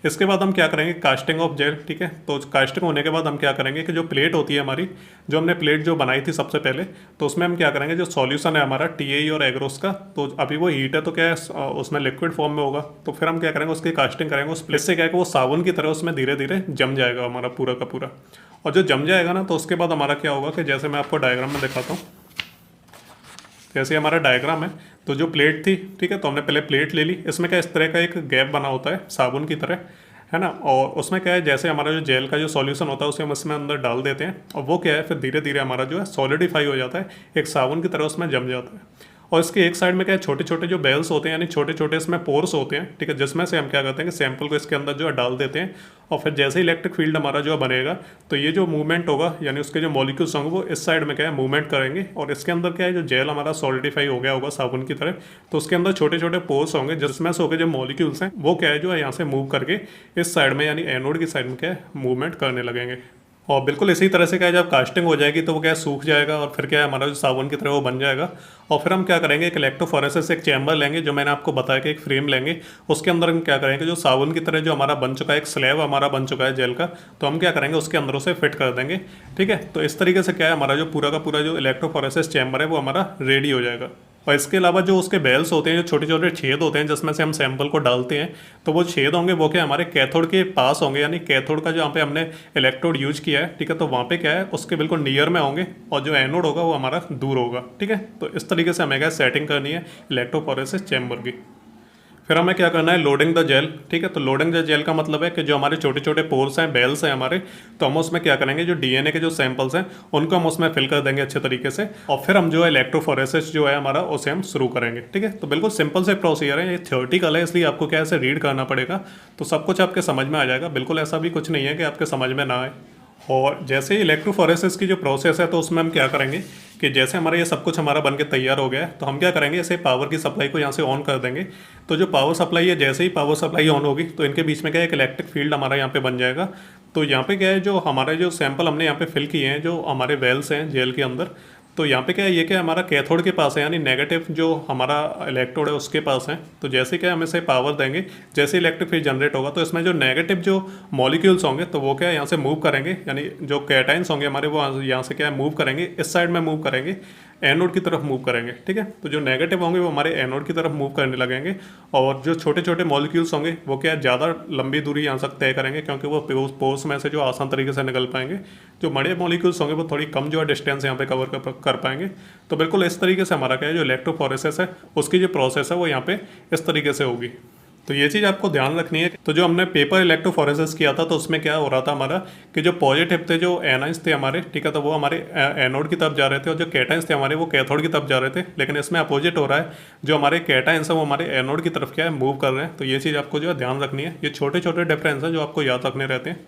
इसके बाद हम क्या करेंगे कास्टिंग ऑफ जेल। ठीक है, तो कास्टिंग होने के बाद हम क्या करेंगे कि जो प्लेट होती है हमारी, जो हमने प्लेट जो बनाई थी सबसे पहले, तो उसमें हम क्या करेंगे जो सॉल्यूशन है हमारा टीएई और एग्रोस का, तो अभी वो हीट है तो क्या है उसमें लिक्विड फॉर्म में होगा, तो फिर हम क्या करेंगे उसकी कास्टिंग करेंगे उस प्लेट से, क्या है कि वो साबुन की तरह उसमें धीरे धीरे जम जाएगा हमारा पूरा का पूरा। और जो जम जाएगा ना तो उसके बाद हमारा क्या होगा कि जैसे मैं आपको डायग्राम में दिखाता हूँ, जैसे हमारा डायग्राम है तो जो प्लेट थी, ठीक है, तो हमने पहले प्लेट ले ली, इसमें क्या इस तरह का एक गैप बना होता है साबुन की तरह, है ना, और उसमें क्या है जैसे हमारा जो जेल का जो सॉल्यूशन होता है उसे हम इसमें अंदर डाल देते हैं और वो क्या है फिर धीरे धीरे हमारा जो है सॉलिडिफाई हो जाता है, एक साबुन की तरह उसमें जम जाता है। और इसके एक साइड में क्या है छोटे छोटे जो बेल्स होते हैं, यानी छोटे छोटे इसमें पोर्स होते हैं। ठीक है, जिसमें से हम क्या करते हैं कि सैंपल को इसके अंदर जो है डाल देते हैं और फिर जैसे ही इलेक्ट्रिक फील्ड हमारा जो है बनेगा तो ये जो मूवमेंट होगा यानी उसके जो मॉलिक्यूल्स होंगे वो इस साइड में क्या है मूवमेंट करेंगे और इसके अंदर क्या है जो जेल हमारा सॉलिडिफाई हो गया होगा साबुन की तरह, तो उसके अंदर छोटे छोटे पोर्स होंगे जिसमें से होकर जो मॉलिक्यूल्स हैं वो क्या है जो है यहाँ से मूव करके इस साइड में यानी एनोड की साइड में क्या है मूवमेंट करने लगेंगे। और बिल्कुल इसी तरह से क्या है, जब कास्टिंग हो जाएगी तो वो क्या है सूख जाएगा और फिर क्या है हमारा जो साबुन की तरह वो बन जाएगा। और फिर हम क्या करेंगे, एक इलेक्ट्रोफोरेसिस से एक चैम्बर लेंगे, जो मैंने आपको बताया कि एक फ्रेम लेंगे, उसके अंदर हम क्या करेंगे, जो साबुन की तरह जो हमारा बन चुका है, एक स्लैब हमारा बन चुका है जेल का, तो हम क्या करेंगे उसके अंदरों से फिट कर देंगे। ठीक है, तो इस तरीके से क्या है हमारा जो पूरा का पूरा जो इलेक्ट्रोफोरेसिस चैम्बर है वो हमारा रेडी हो जाएगा। और इसके अलावा जो उसके बेल्स होते हैं, जो छोटे छोटे छेद होते हैं जिसमें से हम सैंपल को डालते हैं, तो वो छेद होंगे वो क्या हमारे कैथोड के पास होंगे, यानी कैथोड का जो यहाँ पे हमने इलेक्ट्रोड यूज किया है, ठीक है, तो वहाँ पे क्या है उसके बिल्कुल नियर में होंगे, और जो एनोड होगा वो हमारा दूर होगा। ठीक है, तो इस तरीके से हमें क्या सेटिंग करनी है इलेक्ट्रोफोरेसिस चैम्बर की। फिर हमें क्या करना है, लोडिंग द जेल। ठीक है, तो लोडिंग द जेल का मतलब है कि जो हमारे छोटे छोटे पोर्स हैं, बेल्स हैं हमारे, तो हम उसमें क्या करेंगे, जो डीएनए के जो सैंपल्स हैं उनको हम उसमें फिल कर देंगे अच्छे तरीके से, और फिर हम जो है इलेक्ट्रोफोरेसिस जो है हमारा उसे हम शुरू करेंगे। ठीक है, तो बिल्कुल सिंपल से प्रोसीजर है, ये थ्योरेटिकल है इसलिए आपको क्या ऐसे रीड करना पड़ेगा, तो सब कुछ आपके समझ में आ जाएगा। बिल्कुल ऐसा भी कुछ नहीं है कि आपके समझ में ना आए। और जैसे ही इलेक्ट्रोफोरेसिस की जो प्रोसेस है, तो उसमें हम क्या करेंगे कि जैसे हमारा ये सब कुछ हमारा बन के तैयार हो गया है, तो हम क्या करेंगे, ऐसे पावर की सप्लाई को यहाँ से ऑन कर देंगे। तो जो पावर सप्लाई है, जैसे ही पावर सप्लाई ऑन होगी तो इनके बीच में क्या है, एक इलेक्ट्रिक फील्ड हमारा यहाँ पे बन जाएगा। तो यहाँ पे क्या है, जो हमारे जो सैंपल हमने यहाँ पे फिल किए हैं, जो हमारे वेल्स हैं जेल के अंदर, तो यहाँ पे क्या है, ये क्या हमारा कैथोड के पास है, यानी नेगेटिव जो हमारा इलेक्ट्रोड है उसके पास है। तो जैसे क्या हम इसे पावर देंगे, जैसे इलेक्ट्रिक फील्ड जनरेट होगा, तो इसमें जो नेगेटिव जो मॉलिक्यूल्स होंगे तो वो क्या है यहाँ से मूव करेंगे, यानी जो कैटाइंस होंगे हमारे वो यहाँ से क्या है मूव करेंगे, इस साइड में मूव करेंगे, एनोड की तरफ मूव करेंगे। ठीक है, तो जो नेगेटिव होंगे वो हमारे एनोड की तरफ मूव करने लगेंगे, और जो छोटे छोटे मॉलिक्यूल्स होंगे वो क्या ज़्यादा लंबी दूरी यहाँ तक तय करेंगे, क्योंकि वो पोर्स में से जो आसान तरीके से निकल पाएंगे। जो बड़े मॉलिक्यूल्स होंगे वो थोड़ी कम जो है डिस्टेंस यहाँ पे कवर कर पाएंगे। तो बिल्कुल इस तरीके से हमारा क्या है, जो इलेक्ट्रोफोरेसिस है उसकी जो प्रोसेस है वो यहाँ पे इस तरीके से होगी। तो ये चीज़ आपको ध्यान रखनी है। तो जो हमने पेपर इलेक्ट्रोफोरेसिस किया था, तो उसमें क्या हो रहा था हमारा कि जो पॉजिटिव थे, जो एनाइंस थे हमारे, ठीक है, तो वो हमारे एनोड की तरफ जा रहे थे, और जो कैटाइंस थे हमारे वो कैथोड की तरफ जा रहे थे। लेकिन इसमें अपोजिट हो रहा है, जो हमारे कैटाइंस है वो हमारे एनोड की तरफ क्या है मूव कर रहे हैं। तो ये चीज़ आपको जो है ध्यान रखनी है। ये छोटे छोटे डिफरेंस हैं जो आपको याद रखने रहते हैं।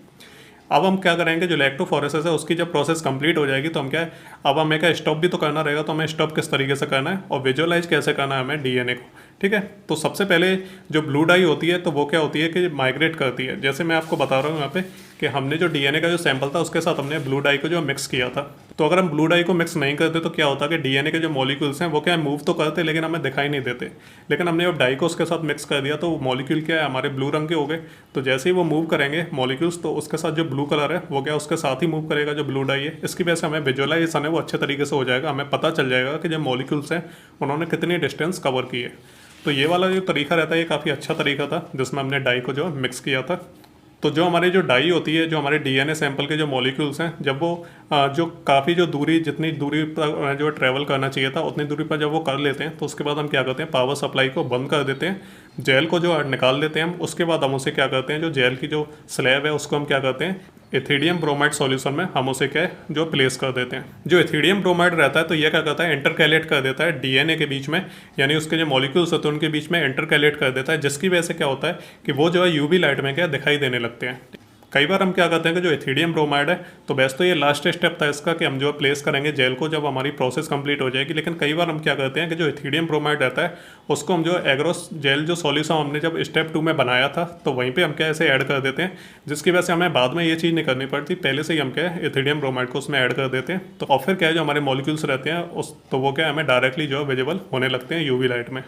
अब हम क्या करेंगे, जो इलेक्ट्रोफोरेसिस है उसकी जब प्रोसेस कंप्लीट हो जाएगी तो हम क्या है, अब हमें क्या स्टॉप भी तो करना रहेगा। तो हमें स्टॉप किस तरीके से करना है और विजुअलाइज कैसे करना है हमें डीएनए को। ठीक है, तो सबसे पहले जो ब्लू डाई होती है तो वो क्या होती है कि माइग्रेट करती है। जैसे मैं आपको बता रहा हूँ यहाँ पे कि हमने जो डीएनए का जो सैंपल था उसके साथ हमने ब्लू डाई को जो मिक्स किया था। तो अगर हम ब्लू डाई को मिक्स नहीं करते तो क्या होता कि डीएनए के जो मॉलिक्यूल्स हैं वो क्या मूव तो करते लेकिन हमें दिखाई नहीं देते। लेकिन हमने जब डाई को उसके साथ मिक्स कर दिया तो मॉलिक्यूल क्या है हमारे ब्लू रंग के हो गए। तो जैसे ही वो मूव करेंगे मॉलिक्यूल्स, तो उसके साथ जो ब्लू कलर है वो क्या उसके साथ ही मूव करेगा जो ब्लू डाई है। इसकी वजह से हमें विजुअलाइजेशन है वो अच्छे तरीके से हो जाएगा। हमें पता चल जाएगा कि जो मॉलिक्यूल्स हैं उन्होंने कितनी डिस्टेंस कवर की है। तो ये वाला जो तरीका रहता है ये काफ़ी अच्छा तरीका था जिसमें हमने डाई को जो मिक्स किया था। तो जो हमारी जो डाई होती है, जो हमारे डीएनए सैंपल के जो मॉलिक्यूल्स हैं, जब वो जो काफ़ी जो दूरी जितनी दूरी पर जो ट्रैवल करना चाहिए था उतनी दूरी पर जब वो कर लेते हैं तो उसके बाद हम क्या करते हैं, पावर सप्लाई को बंद कर देते हैं, जेल को जो निकाल देते हैं हम। उसके बाद हम उसे क्या करते हैं, जो जेल की जो स्लैब है उसको हम क्या करते हैं, एथिडियम ब्रोमाइड सॉल्यूशन में हम उसे क्या है जो प्लेस कर देते हैं। जो एथिडियम ब्रोमाइड रहता है तो ये क्या करता है, इंटरकैलेट कर देता है डीएनए के बीच में, यानी उसके जो मॉलिक्यूल्स होते हैं उनके बीच में इंटरकैलेट कर देता है, जिसकी वजह से क्या होता है कि वो जो है यूवी लाइट में क्या दिखाई देने लगते हैं। कई बार हम क्या करते हैं कि जो एथिडियम ब्रोमाइड है, तो वैसे तो ये लास्ट स्टेप था इसका कि हम जो प्लेस करेंगे जेल को जब हमारी प्रोसेस कंप्लीट हो जाएगी। लेकिन कई बार हम क्या करते हैं कि जो एथिडियम ब्रोमाइड रहता है उसको हम जो एग्रोस जेल जो सॉल्यूशन हमने जब स्टेप 2 में बनाया था तो वहीं पे हम क्या ऐसे ऐड कर देते हैं, जिसकी वजह से हमें बाद में ये चीज़ नहीं करनी पड़ती, पहले से ही हम क्या है एथिडियम ब्रोमाइड को उसमें ऐड कर देते हैं। तो और फिर क्या है जो हमारे मॉलिक्यूल्स रहते हैं उस तो वो क्या हमें डायरेक्टली जो है विजिबल होने लगते हैं यूवी लाइट में।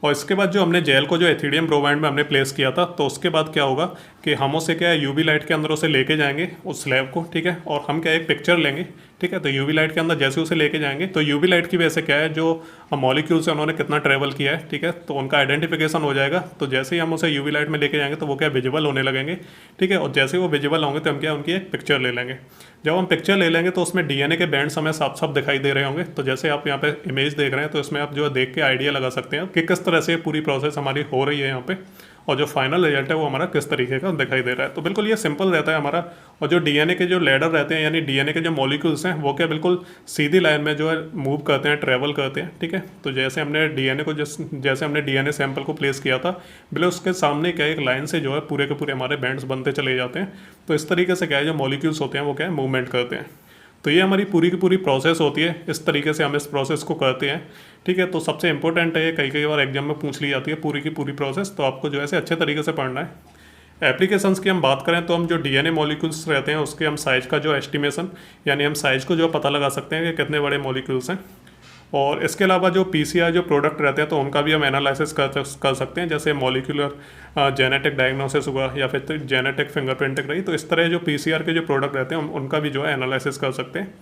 और इसके बाद जो हमने जेल को जो एथिडियम ब्रोमाइड में हमने प्लेस किया था, तो उसके बाद क्या होगा कि हम उसे क्या है यूवी लाइट के अंदर उसे लेके जाएंगे उस स्लैब को। ठीक है, और हम क्या एक पिक्चर लेंगे। ठीक है, तो यूवी लाइट के अंदर जैसे उसे लेके जाएंगे तो यूवी लाइट की वजह से क्या है जो मॉलिक्यूल्स है उन्होंने कितना ट्रैवल किया है। ठीक है, तो उनका आइडेंटिफिकेशन हो जाएगा। तो जैसे ही हम उसे यूवी लाइट में लेके जाएंगे तो वो क्या विजिबल होने लगेंगे। ठीक है, और जैसे ही वो विजिबल होंगे तो हम क्या उनकी एक पिक्चर ले लेंगे। जब हम पिक्चर ले लेंगे तो उसमें डीएनए के बैंड्स हमें साफ साफ दिखाई दे रहे होंगे। तो जैसे आप यहाँ पे इमेज देख रहे हैं तो इसमें आप जो है देख के आइडिया लगा सकते हैं कि किस तरह से पूरी प्रोसेस हमारी हो रही है यहाँ पे, और जो फाइनल रिजल्ट है वो हमारा किस तरीके का दिखाई दे रहा है। तो बिल्कुल ये सिंपल रहता है हमारा। और जो डीएनए के जो लेडर रहते हैं, यानी डीएनए के जो मॉलिक्यूल्स हैं वो क्या बिल्कुल सीधी लाइन में जो है मूव करते हैं, ट्रैवल करते हैं। ठीक है, तो जैसे हमने डीएनए को जैसे हमने डीएनए सैंपल को प्लेस किया था, बिल्कुल उसके सामने क्या एक लाइन से जो है पूरे के पूरे हमारे बैंड्स बनते चले जाते हैं। तो इस तरीके से क्या है जो मॉलिक्यूल्स होते हैं वो क्या है मूवमेंट करते हैं। तो ये हमारी पूरी की पूरी प्रोसेस होती है, इस तरीके से हम इस प्रोसेस को करते हैं। ठीक है, तो सबसे इंपॉर्टेंट है ये, कई कई बार एग्जाम में पूछ ली जाती है पूरी की पूरी प्रोसेस, तो आपको जो है अच्छे तरीके से पढ़ना है। एप्लीकेशंस की हम बात करें तो हम जो डीएनए मॉलिक्यूल्स रहते हैं उसके हम साइज का जो एस्टिमेशन, यानी हम साइज को जो पता लगा सकते हैं कि कितने बड़े मॉलिक्यूल्स हैं। और इसके अलावा जो पीसीआर जो प्रोडक्ट रहते हैं तो उनका भी हम एनालिसिस कर सकते हैं, जैसे मॉलिक्यूलर जेनेटिक डायग्नोसिस हुआ या फिर जेनेटिक फिंगरप्रिंटिंग रही, तो इस तरह जो पीसीआर के जो प्रोडक्ट रहते हैं उनका भी जो है एनालिसिस कर सकते हैं।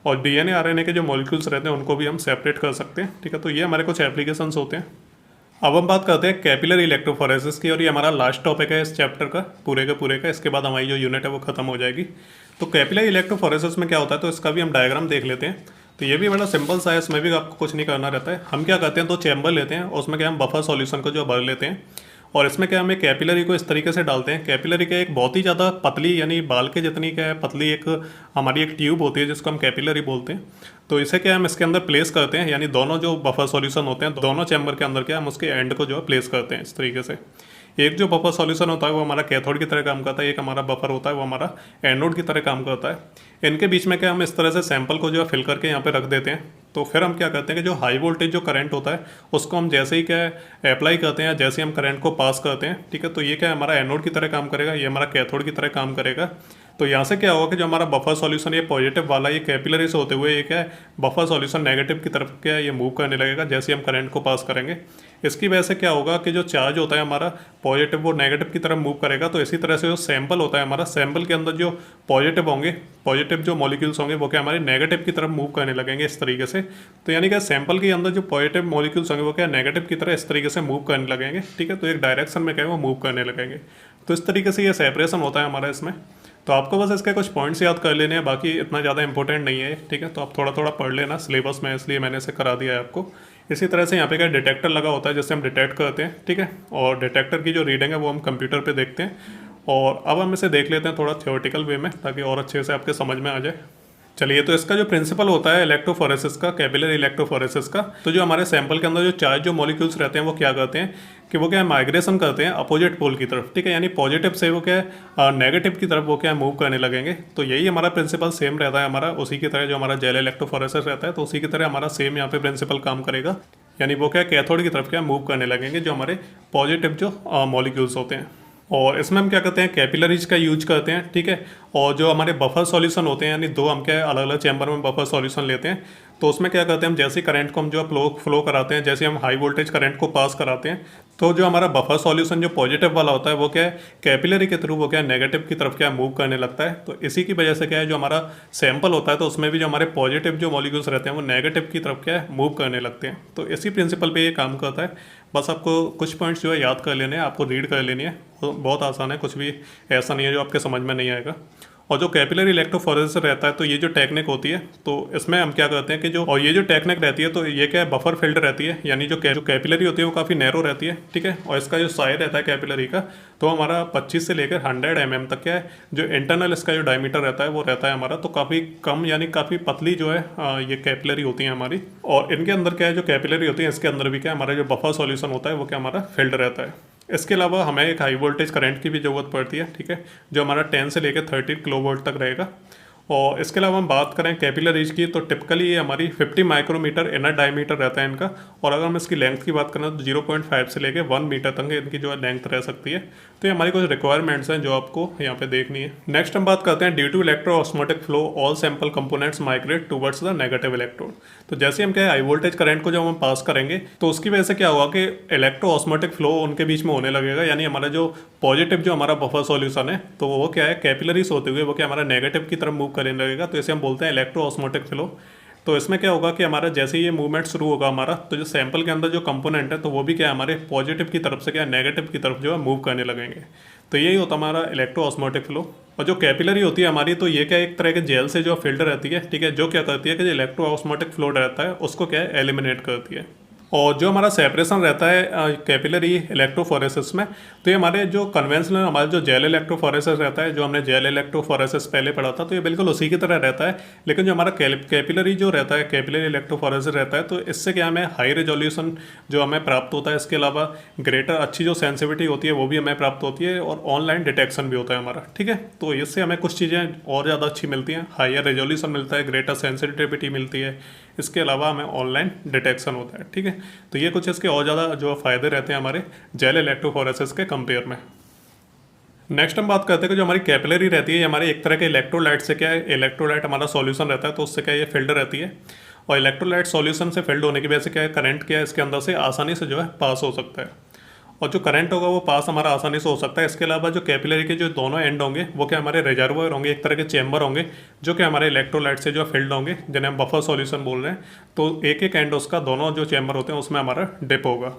और डीएनए आरएनए के जो मॉलिक्यूल्स रहते हैं उनको भी हम सेपरेट कर सकते हैं, ठीक है। तो ये हमारे कुछ एप्लीकेशंस होते हैं। अब हम बात करते हैं कैपिलरी इलेक्ट्रोफोरेसिस की, और ये हमारा लास्ट टॉपिक है इस चैप्टर का पूरे का। इसके बाद हमारी जो यूनिट है वो खत्म हो जाएगी। तो कैपिलरी इलेक्ट्रोफोरेसिस में क्या होता है, तो इसका भी हम डायग्राम देख लेते हैं। तो ये भी बड़ा सिंपल सा है, इसमें भी आपको कुछ नहीं करना रहता है। हम क्या करते हैं, तो चैम्बर लेते हैं और उसमें क्या हम बफर सॉल्यूशन को जो भर लेते हैं, और इसमें क्या हम एक कैपिलरी को इस तरीके से डालते हैं। कैपिलरी का एक बहुत ही ज़्यादा पतली, यानी बाल के जितनी क्या है पतली एक हमारी एक ट्यूब होती है जिसको हम कैपिलरी बोलते हैं। तो इसे क्या हम इसके अंदर प्लेस करते हैं, यानी दोनों जो बफर सॉल्यूशन होते हैं दोनों चैम्बर के अंदर क्या हम उसके एंड को जो है प्लेस करते हैं इस तरीके से। एक जो बफर सॉल्यूशन होता है वो हमारा कैथोड की तरह काम करता है, एक हमारा बफर होता है वो हमारा एनोड की तरह काम करता है। इनके बीच में क्या हम इस तरह से सैंपल को जो है फिल करके यहाँ पे रख देते हैं। तो फिर हम क्या करते हैं कि जो हाई वोल्टेज जो करंट होता है उसको हम जैसे ही क्या अप्लाई करते हैं, जैसे ही हम करंट को पास करते हैं, ठीक है, तो ये क्या हमारा एनोड की तरह काम करेगा, ये हमारा कैथोड की तरह काम करेगा। तो यहाँ से क्या होगा कि जो हमारा बफर सॉल्यूशन ये पॉजिटिव वाला ये कैपिलरी से होते हुए ये क्या है बफर सॉल्यूशन नेगेटिव की तरफ क्या है ये मूव करने लगेगा जैसे हम करंट को पास करेंगे। इसकी वजह से क्या होगा कि जो चार्ज होता है हमारा पॉजिटिव वो नेगेटिव की तरफ मूव करेगा। तो इसी तरह से जो सैंपल होता है हमारा, सैंपल के अंदर जो पॉजिटिव होंगे, पॉजिटिव जो मॉलिक्यूल्स होंगे वो क्या हमारे नेगेटिव की तरफ मूव करने लगेंगे इस तरीके से। तो यानी क्या सैंपल के अंदर जो पॉजिटिव मॉलिक्यूल्स होंगे वो क्या नेगेटिव की तरह इस तरीके से मूव करने लगेंगे, ठीक है। तो एक डायरेक्शन में क्या है वो मूव करने लगेंगे। तो इस तरीके से ये सेपरेशन होता है हमारा इसमें। तो आपको बस इसके कुछ पॉइंट्स याद कर लेने हैं, बाकी इतना ज़्यादा इंपॉर्टेंट नहीं है, ठीक है। तो आप थोड़ा थोड़ा पढ़ लेना सिलेबस में, इसलिए मैंने इसे करा दिया है आपको। इसी तरह से यहाँ पे क्या डिटेक्टर लगा होता है जिससे हम डिटेक्ट करते हैं, ठीक है। और डिटेक्टर की जो रीडिंग है वो हम कंप्यूटर पे देखते हैं। और अब हम इसे देख लेते हैं थोड़ा थ्योरेटिकल वे में, ताकि और अच्छे से आपके समझ में आ जाए। चलिए, तो इसका जो प्रिंसिपल होता है इलेक्ट्रोफोरेसिस का, कैपिलरी इलेक्ट्रोफोरेसिस का, तो जो हमारे सैंपल के अंदर जो चार्ज जो मॉलिक्यूल्स रहते हैं वो क्या करते हैं कि वो क्या है माइग्रेशन करते हैं अपोजिट पोल की तरफ, ठीक है। यानी पॉजिटिव से वो क्या है नेगेटिव की तरफ वो क्या है मूव करने लगेंगे। तो यही हमारा प्रिंसिपल सेम रहता है हमारा, उसी की तरह जो हमारा जेल इलेक्ट्रोफोरेसिस रहता है तो उसी की तरह हमारा सेम यहाँ पे प्रिंसिपल काम करेगा। यानी वो क्या कैथोड की तरफ क्या मूव करने लगेंगे जो हमारे पॉजिटिव जो मॉलिक्यूल्स होते हैं। और इसमें हम क्या करते हैं कैपिलरीज का यूज करते हैं, ठीक है। और जो हमारे बफर सॉल्यूशन होते हैं, यानी दो हम क्या अलग अलग चैम्बर में बफर सॉल्यूशन लेते हैं, तो उसमें क्या करते हैं हम जैसे करंट को हम जो फ्लो कराते हैं, जैसे हम हाई वोल्टेज करंट को पास कराते हैं, तो जो हमारा बफर सॉल्यूशन जो पॉजिटिव वाला होता है वो क्या है कैपिलरी के थ्रू वो क्या है नेगेटिव की तरफ क्या मूव करने लगता है। तो इसी की वजह से क्या है जो हमारा सैंपल होता है तो उसमें भी जो हमारे पॉजिटिव जो मॉलिक्यूल्स रहते हैं वो नेगेटिव की तरफ क्या है मूव करने लगते हैं। तो इसी प्रिंसिपल पे ये काम करता है। बस आपको कुछ पॉइंट्स जो है याद कर लेने हैं, आपको रीड कर लेनी है, तो बहुत आसान है, कुछ भी ऐसा नहीं है जो आपके समझ में नहीं आएगा। और जो कैपिलरी इलेक्ट्रोफोरेसिस रहता है तो ये जो टेक्निक होती है तो इसमें हम क्या करते हैं कि जो और ये जो टेक्निक रहती है तो ये क्या है बफर फील्ड रहती है, यानी जो कैपिलरी होती है वो काफ़ी नैरो रहती है, ठीक है। और इसका जो साइज रहता है कैपिलरी का तो हमारा 25 से लेकर 100 mm तक क्या है जो इंटरनल इसका जो डायमीटर रहता है वो रहता है हमारा, तो काफ़ी कम यानी काफ़ी पतली जो है ये कैपिलरी होती है हमारी। और इनके अंदर क्या है जो कैपिलरी होती है इसके अंदर भी क्या हमारा जो बफर सॉल्यूशन होता है वो क्या हमारा फील्ड रहता है। इसके अलावा हमें एक हाई वोल्टेज करंट की भी ज़रूरत पड़ती है, ठीक है, जो हमारा 10 से लेकर 30 किलो वोल्ट तक रहेगा। और इसके अलावा हम बात करें कैपिलरीज की तो टिपिकली ये हमारी 50 माइक्रोमीटर इनर डायमीटर रहता है इनका। और अगर हम इसकी लेंथ की बात करें तो 0.5 से लेकर 1 मीटर तक इनकी जो है लेंथ रह सकती है। तो ये हमारी कुछ रिक्वायरमेंट्स हैं जो आपको यहाँ पे देखनी है। नेक्स्ट हम बात करते हैं due to electro osmotic flow all sample components migrate towards the negative electrode. तो जैसे हम क्या है हाई वोल्टेज करंट को जब हम पास करेंगे तो उसकी वजह से क्या होगा कि इलेक्ट्रो ऑस्मोटिक फ्लो उनके बीच में होने लगेगा, यानी हमारा जो पॉजिटिव जो हमारा बफर सॉल्यूशन है तो वो क्या है कैपिलरीज होते हुए वो क्या हमारा नेगेटिव की तरफ मूव करने लगेगा। तो इसे हम बोलते हैं इलेक्ट्रो ऑस्मोटिक फ्लो। तो इसमें क्या होगा कि हमारा जैसे ही ये मूवमेंट शुरू होगा हमारा तो जो सैंपल के अंदर जो कंपोनेंट है तो वो भी क्या है हमारे पॉजिटिव की तरफ से क्या नेगेटिव की तरफ जो है मूव करने लगेंगे। तो यही होता है हमारा इलेक्ट्रो ऑस्मोटिक फ्लो। और जो कैपिलरी होती है हमारी तो ये क्या एक तरह के जेल से जो फिल्टर रहती है, ठीक है, जो क्या करती है कि जो इलेक्ट्रो ऑस्मोटिक फ्लो रहता है उसको क्या है एलिमिनेट करती है। और जो हमारा सेपरेशन रहता है कैपिलरी इलेक्ट्रोफोरेसिस में तो ये हमारे जो कन्वेंशनल हमारा जो जेल इलेक्ट्रोफोरेसिस रहता है, जो हमने जेल इलेक्ट्रोफोरेसिस पहले पढ़ा था, तो ये बिल्कुल उसी की तरह रहता है। लेकिन जो हमारा कैपिलरी जो रहता है कैपिलरी इलेक्ट्रोफोरेसिस रहता है तो इससे क्या हमें हाई रेजोल्यूशन जो हमें प्राप्त होता है, इसके अलावा ग्रेटर अच्छी जो सेंसिटिविटी होती है वो भी हमें प्राप्त होती है और ऑनलाइन डिटेक्शन भी होता है हमारा, ठीक है। तो इससे हमें कुछ चीज़ें और ज़्यादा अच्छी मिलती हैं, हायर रेजोल्यूशन मिलता है, ग्रेटर सेंसिटिविटी मिलती है, इसके अलावा हमें ऑनलाइन डिटेक्शन होता है, ठीक है। तो ये कुछ इसके और ज़्यादा जो फ़ायदे रहते हैं हमारे जेल इलेक्ट्रोफोरेसिस के कंपेयर में। नेक्स्ट हम बात करते हैं कि जो हमारी कैपिलरी रहती है ये हमारे एक तरह के इलेक्ट्रोलाइट से, क्या है, इलेक्ट्रोलाइट हमारा सॉल्यूशन रहता है तो उससे क्या है, ये फिल्ड रहती है। और इलेक्ट्रोलाइट सॉल्यूशन से फिल्ड होने की वजह से क्या है, करंट क्या है इसके अंदर से आसानी से जो है पास हो सकता है। और जो करंट होगा वो पास हमारा आसानी से हो सकता है। इसके अलावा जो कैपिलरी के जो दोनों एंड होंगे वो क्या हमारे रिजर्वोयर होंगे, एक तरह के चैम्बर होंगे जो कि हमारे इलेक्ट्रोलाइट से जो फिल्ड होंगे, जिन्हें हम बफर सॉल्यूशन बोल रहे हैं। तो एक एक एंड उसका, दोनों जो चैम्बर होते हैं उसमें हमारा डिप होगा।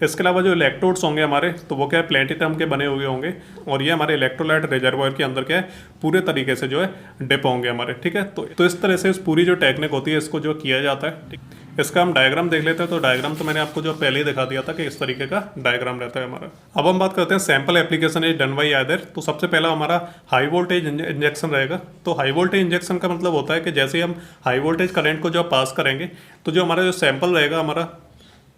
इसके अलावा जो इलेक्ट्रोड्स होंगे हमारे, तो वो क्या है, प्लेटिनम के बने हुए होंगे और ये हमारे इलेक्ट्रोलाइट रिजर्वॉयर के अंदर क्या है, पूरे तरीके से जो है डिप होंगे हमारे। ठीक है, तो इस तरह से इस पूरी जो टेक्निक होती है इसको जो किया जाता है। इसका हम डायग्राम देख लेते हैं। तो डायग्राम तो मैंने आपको जो पहले ही दिखा दिया था कि इस तरीके का डायग्राम रहता है हमारा। अब हम बात करते हैं sample application is done by either. तो सबसे पहला हमारा हाई वोल्टेज इंजेक्शन रहेगा। तो हाई वोल्टेज इंजेक्शन का मतलब होता है कि जैसे हम हाई वोल्टेज करंट को जो पास करेंगे तो जो हमारा जो सैंपल रहेगा हमारा,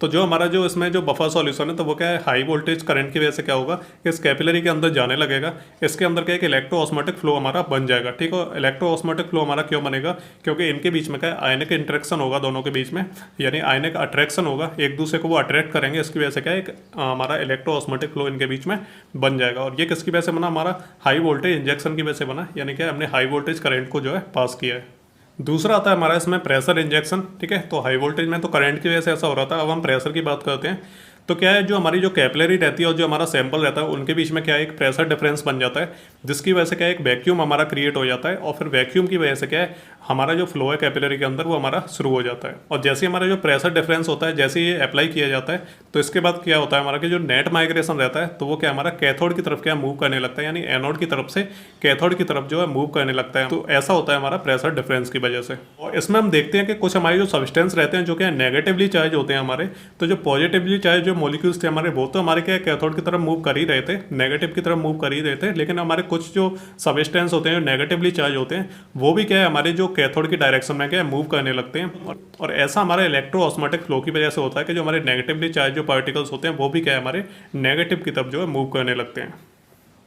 तो जो हमारा जो इसमें जो बफर सॉल्यूशन है तो वो क्या है, हाई वोल्टेज करंट की वजह से क्या होगा, इस कैपिलरी के अंदर जाने लगेगा। इसके अंदर क्या एक इलेक्ट्रो ऑस्मोटिक फ्लो हमारा बन जाएगा। ठीक है, इलेक्ट्रो ऑस्मोटिक फ्लो हमारा क्यों बनेगा, क्योंकि इनके बीच में क्या है, आयनिक इंटरेक्शन होगा दोनों के बीच में, यानी आयनिक अट्रैक्शन होगा, एक दूसरे को वो अट्रैक्ट करेंगे। इसकी वजह से क्या है, एक हमारा इलेक्ट्रो ऑस्मोटिक फ्लो इनके बीच में बन जाएगा। और ये किसकी वजह से बना, हमारा हाई वोल्टेज इंजेक्शन की वजह से बना, यानी कि हमने हाई वोल्टेज करंट को जो है पास किया है। दूसरा आता है हमारा इसमें प्रेशर इंजेक्शन। ठीक है, तो हाई वोल्टेज में तो करंट की वजह से ऐसा हो रहा था, अब हम प्रेशर की बात करते हैं। तो क्या है, जो हमारी जो कैपिलरी रहती है और जो हमारा सैंपल रहता है उनके बीच में क्या है, एक प्रेशर डिफरेंस बन जाता है, जिसकी वजह से क्या है, एक वैक्यूम हमारा क्रिएट हो जाता है। और फिर वैक्यूम की वजह से क्या है, हमारा जो फ्लो है कैपिलरी के अंदर वो हमारा शुरू हो जाता है। और जैसे हमारा जो प्रेशर डिफरेंस होता है, जैसे ये अप्लाई किया जाता है तो इसके बाद क्या होता है, हमारा कि जो नेट माइग्रेशन रहता है तो वो क्या हमारा कैथोड की तरफ क्या मूव करने लगता है, यानी एनोड की तरफ से कैथोड की तरफ जो है मूव करने लगता है। तो ऐसा होता है हमारा प्रेशर डिफरेंस की वजह से। और इसमें हम देखते हैं कि कुछ हमारे जो सब्सटेंस रहते हैं जो क्या नेगेटिवली चार्ज होते हैं हमारे, तो जो पॉजिटिवली चार्ज जो मॉलिक्यूल्स थे हमारे वो तो हमारे क्या कैथोड की तरफ मूव कर ही रहे थे, नेगेटिव की तरफ मूव कर ही रहे थे। लेकिन हमारे कुछ जो सब्सटेंस होते हैं जो नेगेटिवली चार्ज होते हैं वो भी क्या है, हमारे जो कैथोड की डायरेक्शन में क्या है मूव करने लगते हैं। और ऐसा हमारे इलेक्ट्रो ऑस्मोटिक फ्लो की वजह से होता है कि जो हमारे नेगेटिवली चार्ज जो पार्टिकल्स होते हैं वो भी क्या है, हमारे नेगेटिव की तरफ जो है मूव करने लगते हैं।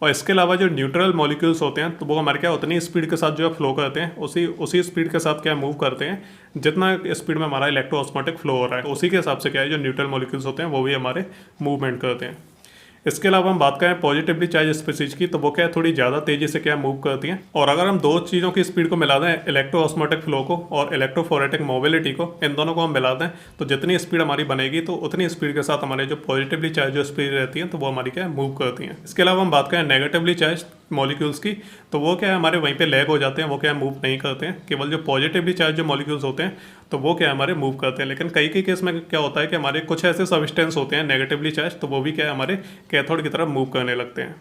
और इसके अलावा जो न्यूट्रल मॉलिक्यूल्स होते हैं तो वो हमारे क्या उतनी स्पीड के साथ जो है फ्लो करते हैं, उसी स्पीड के साथ क्या मूव करते हैं जितना स्पीड में हमारा इलेक्ट्रो ऑस्मोटिक फ्लो हो रहा है। तो उसी के हिसाब से क्या है, जो न्यूट्रल मॉलिक्यूल्स होते हैं वो भी हमारे मूवमेंट करते हैं। इसके अलावा हम बात करें पॉजिटिवली चार्ज स्पीसीज की, तो वो क्या है थोड़ी ज़्यादा तेज़ी से क्या मूव करती हैं। और अगर हम दो चीज़ों की स्पीड को मिला दें, इलेक्ट्रो ऑस्मोटिक फ्लो को और इलेक्ट्रोफोरेटिक मोबिलिटी को, इन दोनों को हम मिला दें तो जितनी स्पीड हमारी बनेगी तो उतनी स्पीड के साथ हमारे जो पॉजिटिवली चार्ज जो स्पीड रहती है तो वो हमारी क्या है मूव करती हैं। इसके अलावा हम बात करें नेगेटिवली चार्ज मॉलिक्यूल्स की, तो वो क्या है हमारे वहीं पे लैग हो जाते हैं, वो क्या है मूव नहीं करते हैं। केवल जो पॉजिटिवली चार्ज जो मॉलिक्यूल्स होते हैं तो वो क्या है हमारे मूव करते हैं। लेकिन कई केस में क्या होता है कि हमारे कुछ ऐसे सब्सटेंस होते हैं नेगेटिवली चार्ज, तो वो भी क्या है हमारे कैथोड की तरफ मूव करने लगते हैं।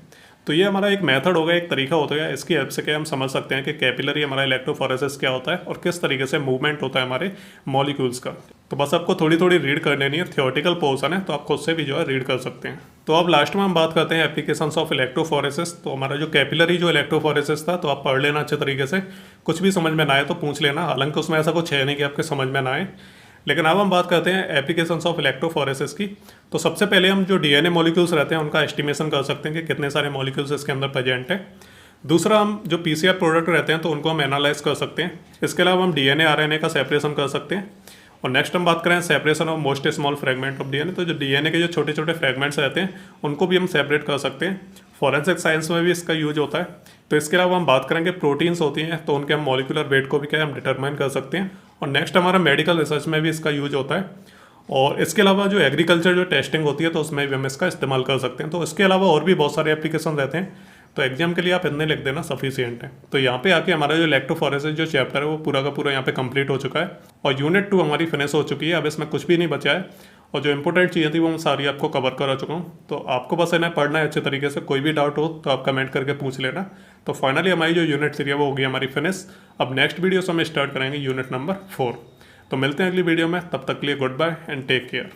तो ये हमारा एक मेथड होगा, एक तरीका होता है। इसकी हेल्प से क्या हम समझ सकते हैं कि कैपिलरी हमारा इलेक्ट्रोफोरेसिस क्या होता है और किस तरीके से मूवमेंट होता है हमारे मॉलिक्यूल्स का। तो बस आपको थोड़ी थोड़ी रीड कर लेनी है, थियोरेटिकल पोर्शन है तो आप खुद से भी जो है रीड कर सकते हैं। तो अब लास्ट में हम बात करते हैं एप्लीकेशंस ऑफ इलेक्ट्रोफोरेसिस। तो हमारा जो कैपिलरी जो इलेक्ट्रोफोरेसिस था तो आप पढ़ लेना अच्छे तरीके से, कुछ भी समझ में ना आए तो पूछ लेना, हालांकि उसमें ऐसा कुछ है नहीं कि आपके समझ में ना आए। लेकिन अब हम बात करते हैं एप्लीकेशंस ऑफ इलेक्ट्रोफोरेसिस की। तो सबसे पहले हम जो डीएनए मॉलिक्यूल्स रहते हैं उनका एस्टिमेशन कर सकते हैं कि कितने सारे मॉलिक्यूल्स इसके अंदर प्रेजेंट है। दूसरा, हम जो पीसीआर प्रोडक्ट रहते हैं तो उनको हम एनालाइज कर सकते हैं। इसके अलावा हम डीएनए आरएनए का सेपरेशन कर सकते हैं। और नेक्स्ट हम बात करें separation of most small fragment of DNA. तो जो डीएनए के जो छोटे छोटे फ्रेगमेंट्स रहते हैं उनको भी हम सेपरेट कर सकते हैं। फॉरेंसिक साइंस में भी इसका यूज होता है। तो इसके अलावा हम बात करेंगे प्रोटीन्स होती हैं तो उनके हम मॉलिक्यूलर वेट को भी क्या हम डिटरमाइन कर सकते हैं। और नेक्स्ट हमारा मेडिकल रिसर्च में भी इसका यूज होता है। और इसके अलावा जो एग्रीकल्चर जो टेस्टिंग होती है तो उसमें भी हम इसका इस्तेमाल कर सकते हैं। तो इसके अलावा और भी बहुत सारे एप्लीकेशन रहते हैं, तो एग्जाम के लिए आप इतने लिख देना सफिशिएंट है। तो यहाँ पे आके हमारा जो इलेक्ट्रोफोरेसिस जो चैप्टर है वो पूरा का पूरा यहाँ पे कंप्लीट हो चुका है और यूनिट 2 हमारी फिनिश हो चुकी है। अब इसमें कुछ भी नहीं बचा है और जो इंपॉर्टेंट चीज़ें थी वो मैं सारी आपको कवर करा चुका हूँ। तो आपको बस इन्हें पढ़ना है अच्छे तरीके से, कोई भी डाउट हो तो आप कमेंट करके पूछ लेना। तो फाइनली हमारी जो यूनिट 3 है वो होगी हमारी फिनिश। अब नेक्स्ट वीडियो से हम स्टार्ट करेंगे यूनिट नंबर 4। तो मिलते हैं अगली वीडियो में, तब तक के लिए good bye and take care.